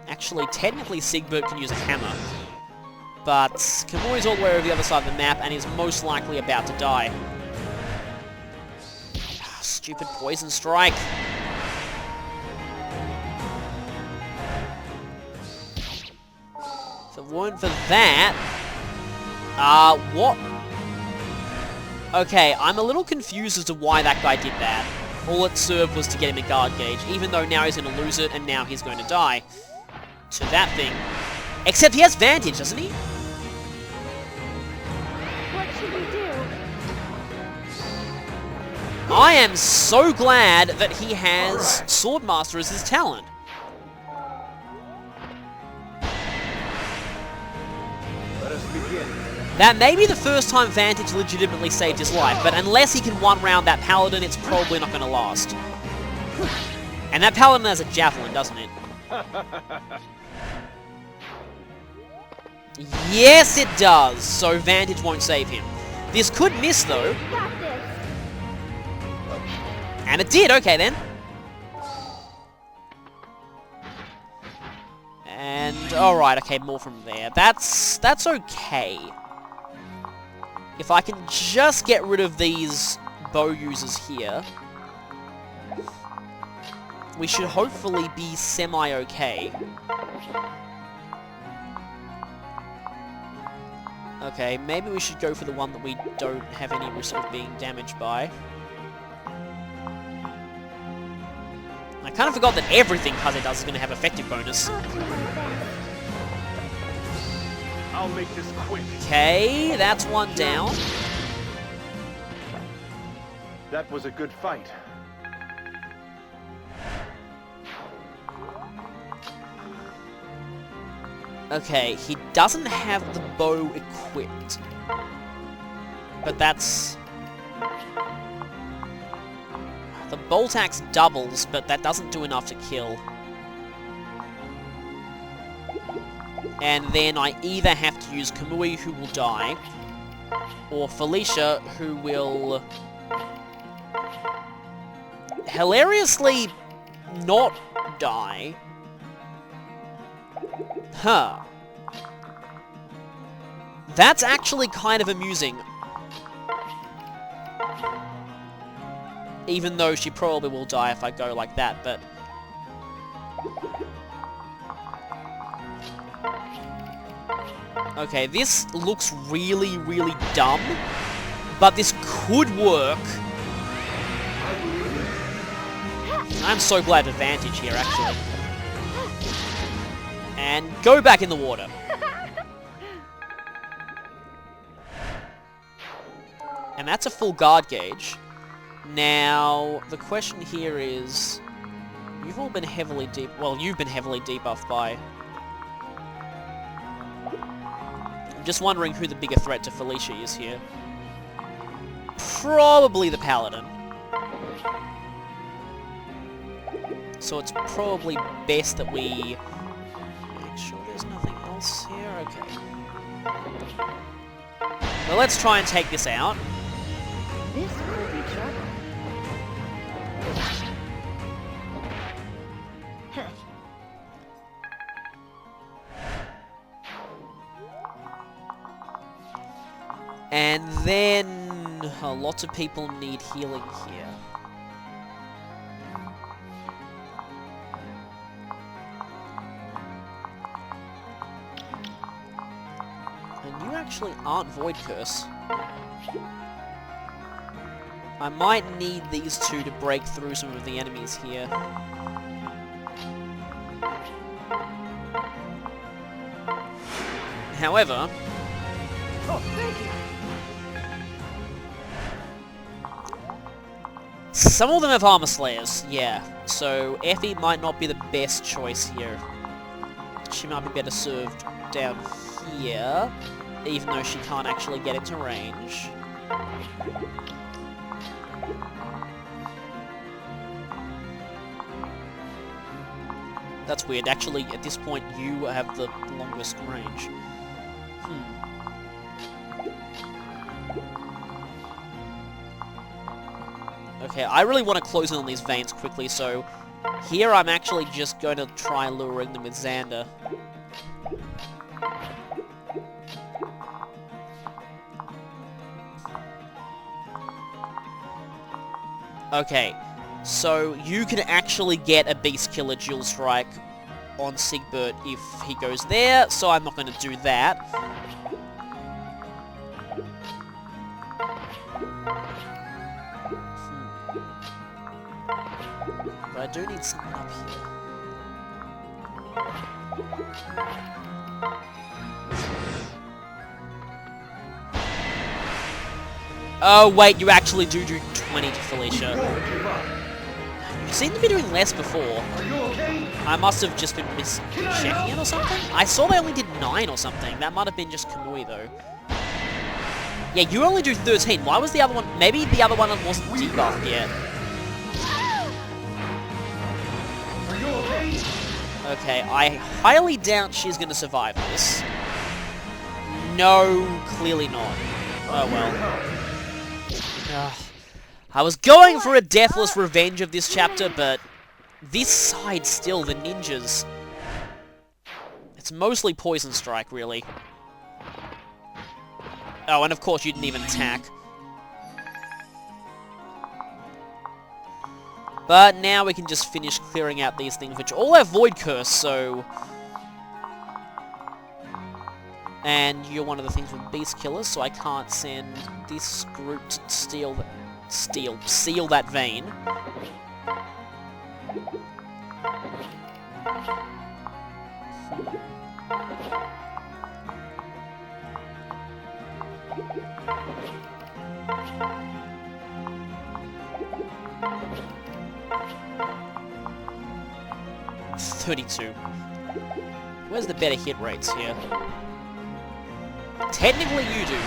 Actually, technically Siegbert can use a hammer. But Kamori's all the way over the other side of the map and is most likely about to die. Stupid poison strike. If it weren't for that... what? Okay, I'm a little confused as to why that guy did that. All it served was to get him a guard gauge, even though now he's going to lose it and now he's going to die. To that thing. Except he has Vantage, doesn't he? What should we do? I am so glad that he has Swordmaster as his talent. Let us begin. That may be the first time Vantage legitimately saved his life, but unless he can one-round that Paladin, it's probably not going to last. And that Paladin has a Javelin, doesn't it? Yes, it does, so Vantage won't save him. This could miss, though. Got this. And it did, okay then. And, alright, okay, more from there. That's okay. If I can just get rid of these bow users here, we should hopefully be semi-okay. Okay, maybe we should go for the one that we don't have any risk of being damaged by. I kind of forgot that everything Kaze does is going to have effective bonus. I'll do my best. I'll make this quick. Okay, that's one down. That was a good fight. Okay, he doesn't have the bow equipped. But that's... The bolt axe doubles, but that doesn't do enough to kill. And then I either have to use Kamui, who will die, or Felicia, who will... hilariously not die. Huh. That's actually kind of amusing. Even though she probably will die if I go like that, but... Okay, this looks really, really dumb, but this could work. I'm so glad of advantage here, actually. And go back in the water. And that's a full guard gauge. Now, the question here is... You've all been heavily deep... Well, you've been heavily debuffed by... I'm just wondering who the bigger threat to Felicia is here. Probably the Paladin. So it's probably best that we... Make sure there's nothing else here. Okay. Well, let's try and take this out. This will be trouble. And then... lots of people need healing here. And you actually aren't Void Curse. I might need these two to break through some of the enemies here. However... Oh, thank you. Some of them have Armor Slayers, yeah. So Effie might not be the best choice here. She might be better served down here, even though she can't actually get into range. That's weird. Actually, at this point, you have the longest range. Okay, I really want to close in on these veins quickly, so here I'm actually just going to try luring them with Xander. Okay, so you can actually get a Beast Killer Dual Strike on Siegbert if he goes there, so I'm not going to do that. But I do need something up here. Oh wait, you actually do 20 to Felicia. You seem to be doing less before. I must have just been checking it or something. I saw they only did 9 or something. That might have been just Kamui though. Yeah, you only do 13. Why was the other one... Maybe the other one wasn't debuffed yet. Okay, I highly doubt she's going to survive this. No, clearly not. Oh well. I was going for a deathless revenge of this chapter, but this side still, the ninjas. It's mostly Poison Strike, really. Oh, and of course you didn't even attack. But now we can just finish clearing out these things, which all have Void Curse, so... And you're one of the things with Beast Killers, so I can't send this group to seal that vein. $32. Where's the better hit rates here? Technically you do.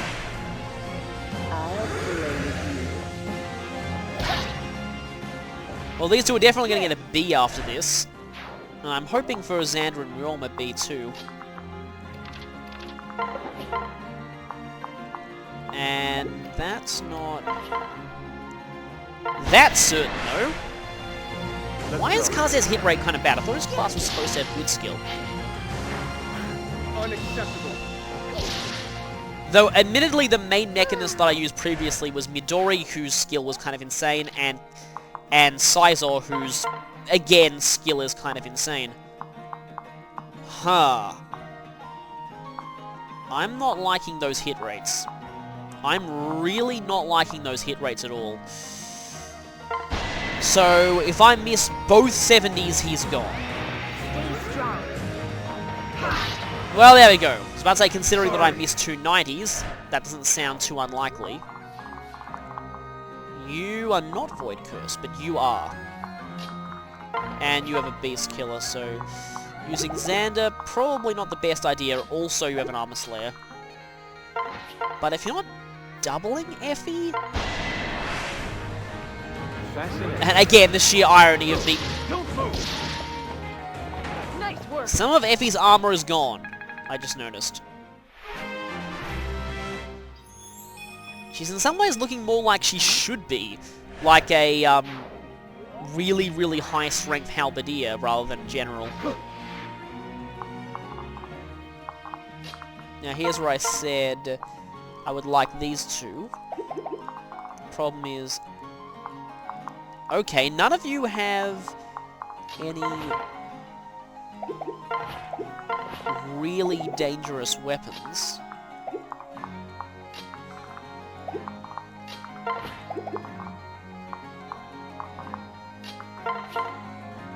I'll play with you. Well, these two are definitely going to get a B after this. And I'm hoping for a Xander and Realm a B too. And that's not... That's certain, though. Why is Kaz's hit rate kind of bad? I thought his class was supposed to have good skill. Unacceptable. Though, admittedly, the main mechanist that I used previously was Midori, whose skill was kind of insane, and Sizor, whose, again, skill is kind of insane. Huh. I'm not liking those hit rates. I'm really not liking those hit rates at all. So, if I miss both 70s, he's gone. Stay strong. Well, there we go. I was about to say, considering that I missed two 90s, that doesn't sound too unlikely. You are not Void Curse, but you are. And you have a Beast Killer, so... Using Xander, probably not the best idea. Also, you have an Armor Slayer. But if you're not doubling Effie... And again, the sheer irony of the... Don't move. Nice work. Some of Effie's armor is gone. I just noticed. She's in some ways looking more like she should be. Like a, really, really high strength halberdier rather than general. Now here's where I said I would like these two. Problem is... Okay, none of you have any really dangerous weapons.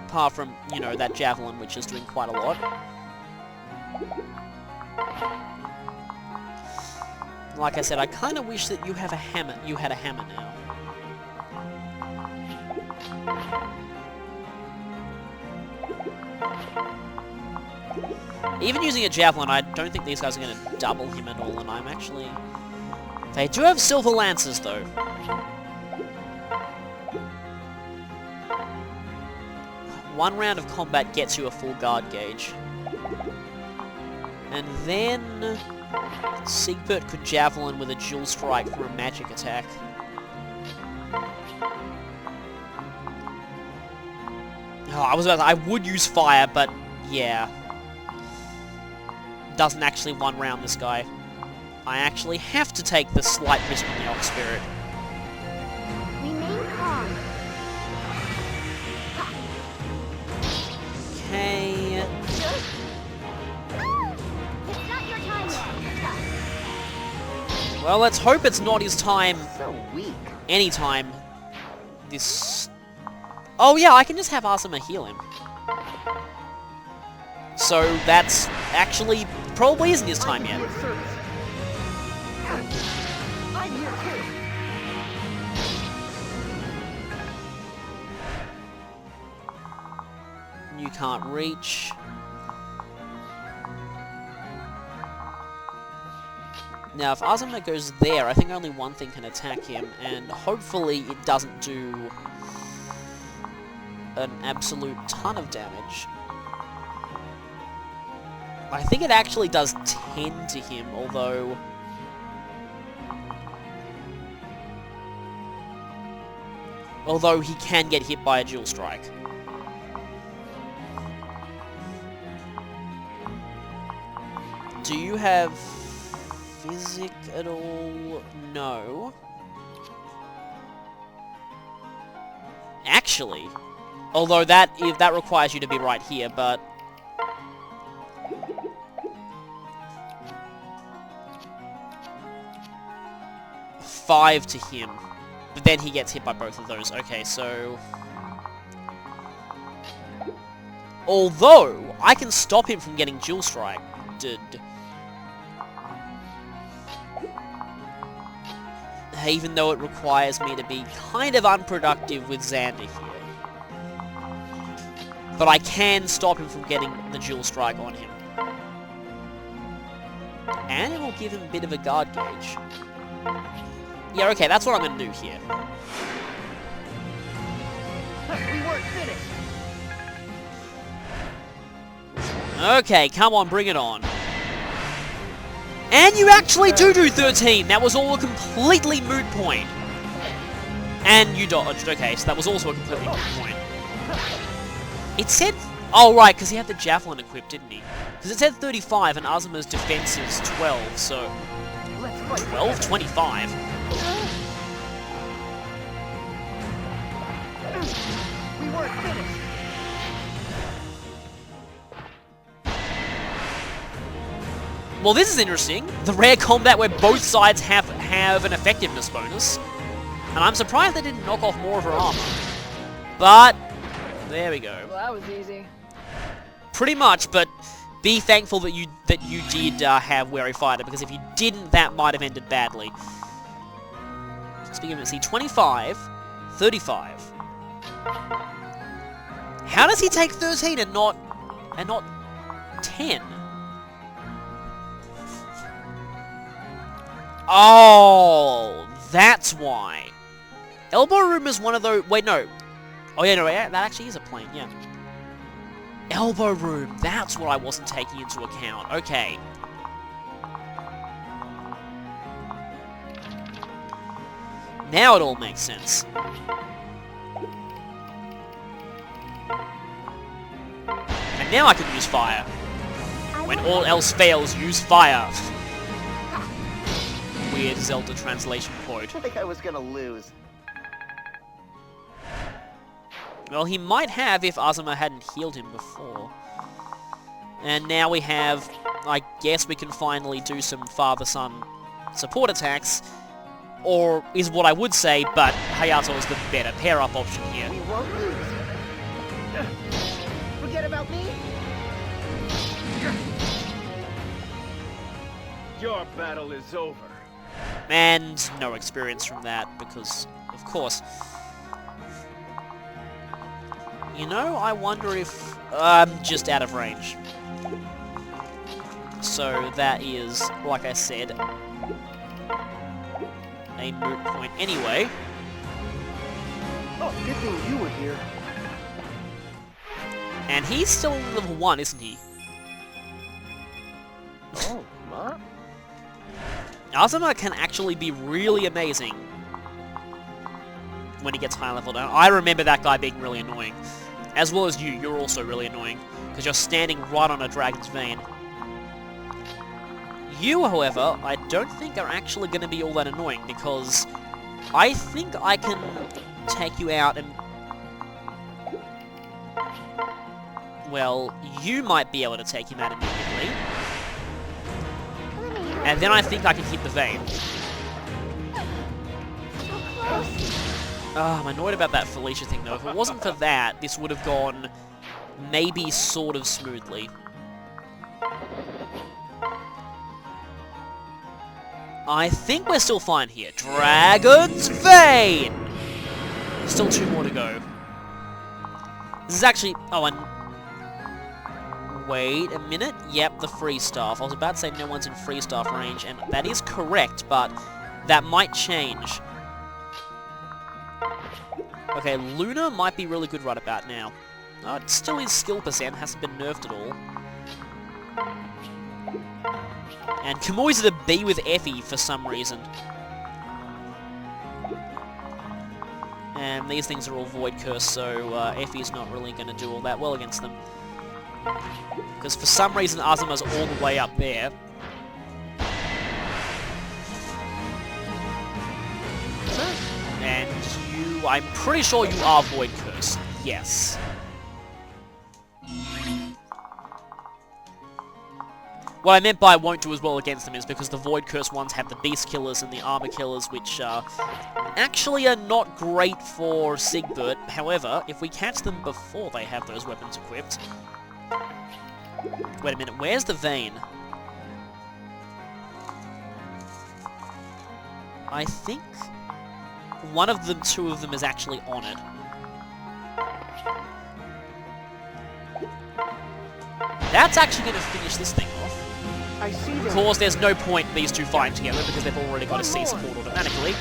Apart from, you know, that javelin, which is doing quite a lot. Like I said, I kind of wish that you have a hammer. You had a hammer now. Even using a javelin, I don't think these guys are going to double him at all, and I'm actually... They do have silver lances, though. One round of combat gets you a full guard gauge. And then... Siegbert could javelin with a dual strike for a magic attack. Oh, I would use fire, but yeah. Doesn't actually one round this guy. I actually have to take the slight risk on the Ox Spirit. Remain calm. Okay. It's not your time yet. Well, let's hope it's not his time So weak. anytime. This... Oh yeah, I can just have Asuma heal him. So that's actually probably isn't his time yet. I'm here too. You can't reach. Now, if Azuma goes there, I think only one thing can attack him, and hopefully it doesn't do an absolute ton of damage. I think it actually does 10 to him, although... Although he can get hit by a dual strike. Do you have physic at all? No. Actually, although that requires you to be right here, but 5 to him. But then he gets hit by both of those. Okay, so Although, I can stop him from getting Dual Strike. Even though it requires me to be kind of unproductive with Xander here. But I can stop him from getting the Dual Strike on him. And it will give him a bit of a guard gauge. Yeah, okay, that's what I'm going to do here. We weren't finished. Okay, come on, bring it on. And you actually do 13! That was all a completely moot point. And you dodged. Okay, so that was also a completely moot point. It said... Oh, right, because he had the Javelin equipped, didn't he? Because it said 35 and Azuma's defense is 12, so... 12? 25? We weren't finished. Well, this is interesting. The rare combat where both sides have an effectiveness bonus. And I'm surprised they didn't knock off more of her armor. But, there we go. Well, that was easy. Pretty much, but be thankful that you did have Wary Fighter, because if you didn't, that might have ended badly. Speaking of, see, 25, 35. How does he take 13 and not 10? Oh, that's why. Elbow Room is one of those... Wait, no. Oh, yeah, no, yeah, that actually is a plane, yeah. Elbow Room, that's what I wasn't taking into account. Okay. Now it all makes sense. And now I can use fire. When all else fails, use fire. Weird Zelda translation quote. I think I was gonna lose. Well, he might have if Azuma hadn't healed him before. And now we have... I guess we can finally do some father-son support attacks. Or, is what I would say, but Hayato is the better pair-up option here. We won't lose. Forget about me? Your battle is over. And no experience from that, because, of course... You know, I wonder if I'm just out of range. So that is, like I said, a moot point anyway. Oh, good thing you were here. And he's still level 1, isn't he? Oh, ma? Azuma can actually be really amazing when he gets high level down. I remember that guy being really annoying. As well as you, you're also really annoying, because you're standing right on a dragon's vein. You, however, I don't think are actually going to be all that annoying, because I think I can take you out and... Well, you might be able to take him out immediately. And then I think I can hit the vein. I'm annoyed about that Felicia thing, though. If it wasn't for that, this would have gone maybe sort of smoothly. I think we're still fine here. Dragon's Vein! Still 2 more to go. This is actually... Oh, and... Wait a minute. Yep, the free staff. I was about to say no one's in free staff range, and that is correct, but that might change. Okay, Luna might be really good right about now. Oh, it still is skill percent, hasn't been nerfed at all. And Kamui's at a B with Effie for some reason. And these things are all Void Curse, so Effie's not really going to do all that well against them. Because for some reason Azuma's all the way up there. And you... I'm pretty sure you are Void Curse. Yes. What I meant by won't do as well against them is because the Void Curse ones have the Beast Killers and the Armor Killers, which actually are not great for Sigbert. However, if we catch them before they have those weapons equipped, Wait a minute, where's the vein? I think one of them, two of them is actually on it. That's actually going to finish this thing off. I see Of them. course, there's no point these two fighting together because they've already got a C support automatically.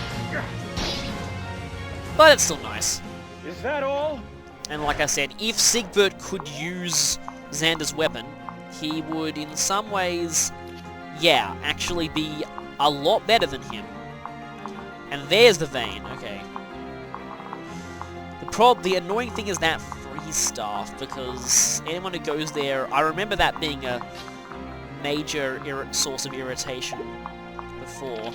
But it's still nice. Is that all? And like I said, if Siegbert could use Xander's weapon, he would in some ways, yeah, actually be a lot better than him. And there's the vein, okay. The annoying thing is that freeze staff, because anyone who goes there, I remember that being a major source of irritation before.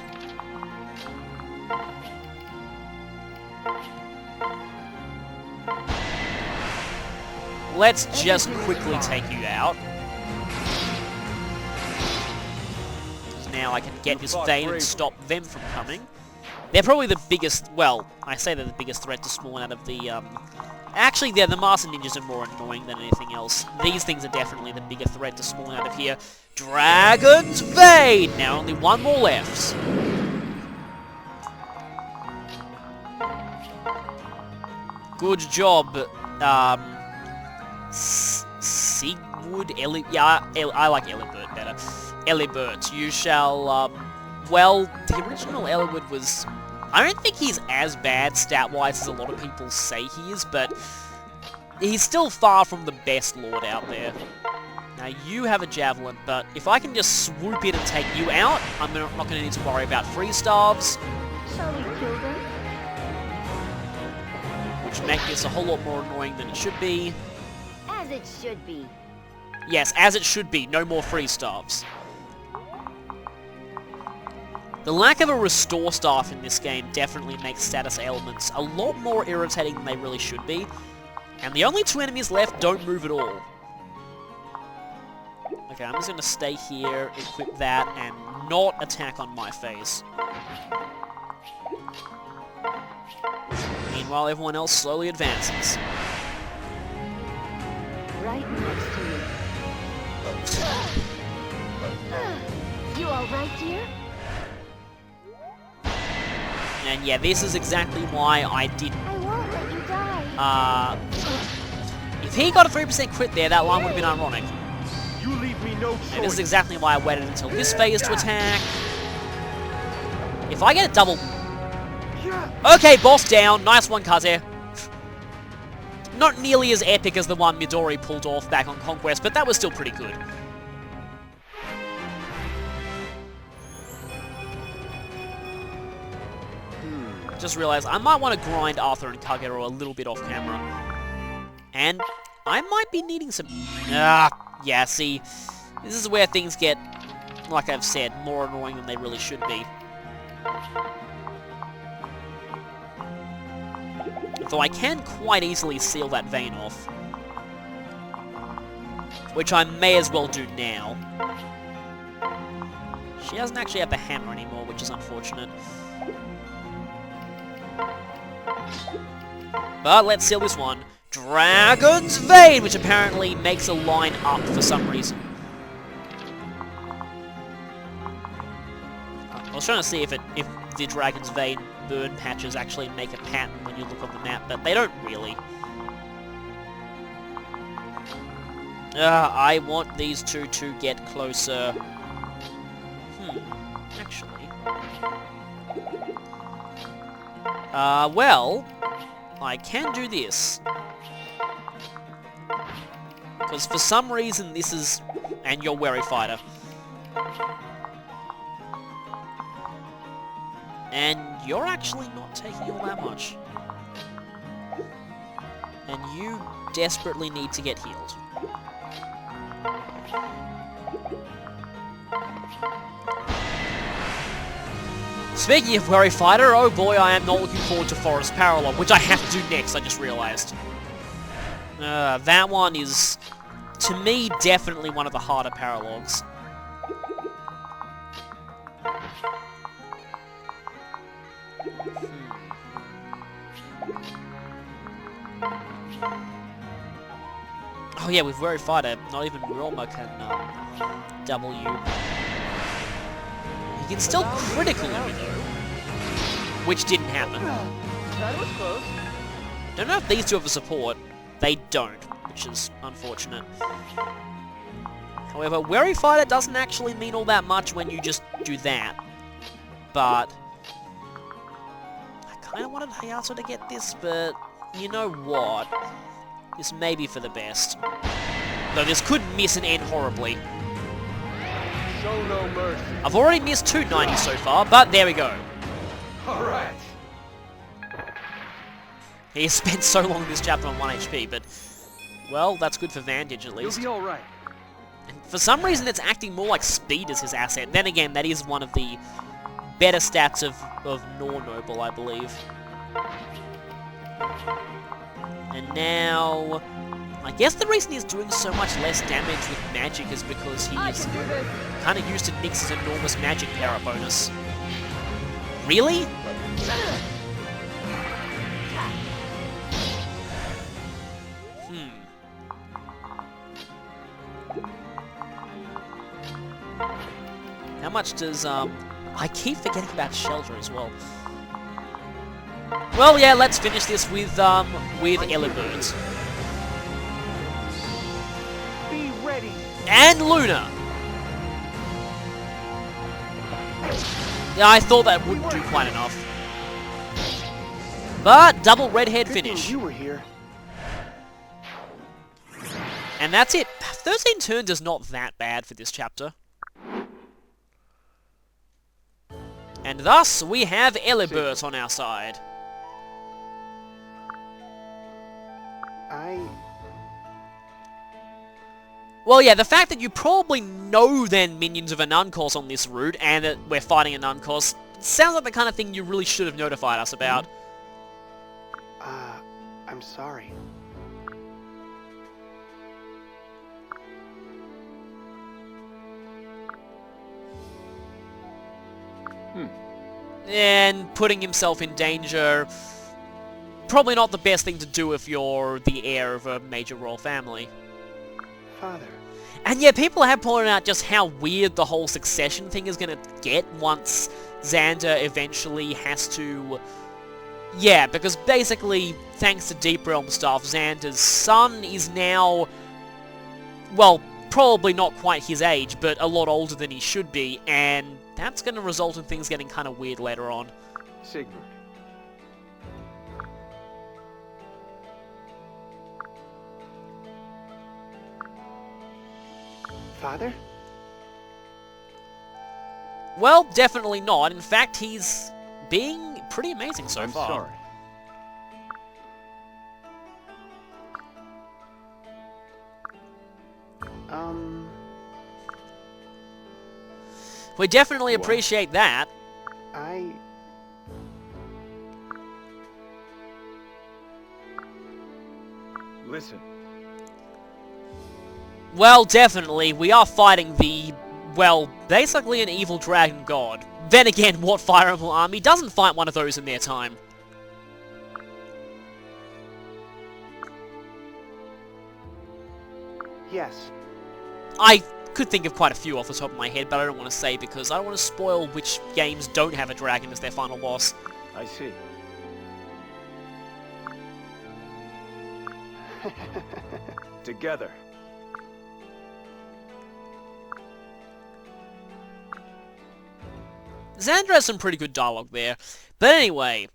Let's just quickly take you out. Because now I can get this vein and stop them from coming. They're probably the biggest, well, I say they're the biggest threat to spawn out of the, actually, yeah, the Master Ninjas are more annoying than anything else. These things are definitely the bigger threat to spawn out of here. Dragon's Vein! Now only one more left. Good job, Sigurd, I like Elibert better. Elibert, you shall, well, the original Elibert was, I don't think he's as bad stat-wise as a lot of people say he is, but he's still far from the best lord out there. Now, you have a javelin, but if I can just swoop in and take you out, I'm not going to need to worry about freeze staves, Shall we kill them? which make this a whole lot more annoying than it should be. As it should be. Yes, as it should be, no more freeze staves. The lack of a restore staff in this game definitely makes status ailments a lot more irritating than they really should be. And the only two enemies left don't move at all. Okay, I'm just going to stay here, equip that, and not attack on my face. Meanwhile, everyone else slowly advances. Right next to you. You alright, dear? And yeah, this is exactly why I didn't. I won't let you die. If he got a 3% crit there, that line would have been ironic. You leave me no And this is choice. exactly why I waited until this phase to attack. If I get a double... Okay, boss down. Nice one, Kaze. Not nearly as epic as the one Midori pulled off back on Conquest, but that was still pretty good. Just realized I might want to grind Arthur and Kagero a little bit off camera. And I might be needing some... yeah, see, this is where things get, like I've said, more annoying than they really should be. Though I can quite easily seal that vein off. Which I may as well do now. She doesn't actually have the hammer anymore, which is unfortunate. But let's seal this one. Dragon's Vein, which apparently makes a line up for some reason. I was trying to see if the Dragon's Vein burn patches actually make a pattern when you look on the map, but they don't really. I want these two to get closer. Actually. Well, I can do this. Because for some reason this is... And you're Wary Fighter. And you're actually not taking all that much. And you desperately need to get healed. Speaking of Wary Fighter, oh boy, I am not looking forward to Forest Parallel, which I have to do next, I just realized. That one is, to me, definitely one of the harder paralogs. Oh yeah, with Wary Fighter, not even Roma can W. He can still critical him though, which didn't happen. That was close. Don't know if these two have a support. They don't, which is unfortunate. However, Wary Fighter doesn't actually mean all that much when you just do that. But I kind of wanted Hayato to get this, but you know what? This may be for the best. Though this could miss and end horribly. Show no mercy. I've already missed 290 so far, but there we go. All right. He spent so long in this chapter on 1 HP, but, well, that's good for Vantage at You'll least. be all right. And for some reason, it's acting more like speed as his asset. Then again, that is one of the better stats of Nor Noble, I believe. And now, I guess the reason he's doing so much less damage with magic is because I he's can do this. kind of used to Nyx's enormous magic power bonus. Really? How much does, I keep forgetting about Shelter as well. Well, yeah, let's finish this with Elibert. Be ready. And Luna! Yeah, I thought that wouldn't do quite enough. But, double redhead Good thing finish. you were here. And that's it. 13 turns is not that bad for this chapter. And thus, we have Elibert on our side. Well, yeah, the fact that you probably know then minions of a Nuncos on this route, and that we're fighting a Nuncos, sounds like the kind of thing you really should have notified us about. I'm sorry. And putting himself in danger, probably not the best thing to do if you're the heir of a major royal family. Father. And yeah, people have pointed out just how weird the whole succession thing is going to get once Xander eventually has to... Yeah, because basically, thanks to Deep Realm stuff, Xander's son is now... Well, probably not quite his age, but a lot older than he should be, and that's going to result in things getting kind of weird later on. Sigurd. Father? Well, definitely not. In fact, he's being pretty amazing so I'm far. sorry. We definitely What? appreciate that. Listen. Well, definitely, we are fighting the, well, basically an evil dragon god. Then again, what Fire Emblem army doesn't fight one of those in their time? Yes. I could think of quite a few off the top of my head, but I don't want to say because I don't want to spoil which games don't have a dragon as their final boss. I see. Together. Xander has some pretty good dialogue there. But anyway,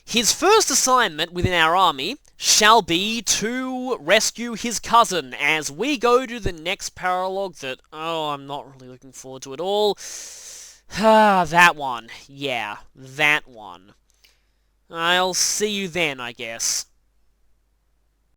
his first assignment within our army shall be to rescue his cousin as we go to the next paralogue that, oh, I'm not really looking forward to at all. That one. Yeah, that one. I'll see you then, I guess.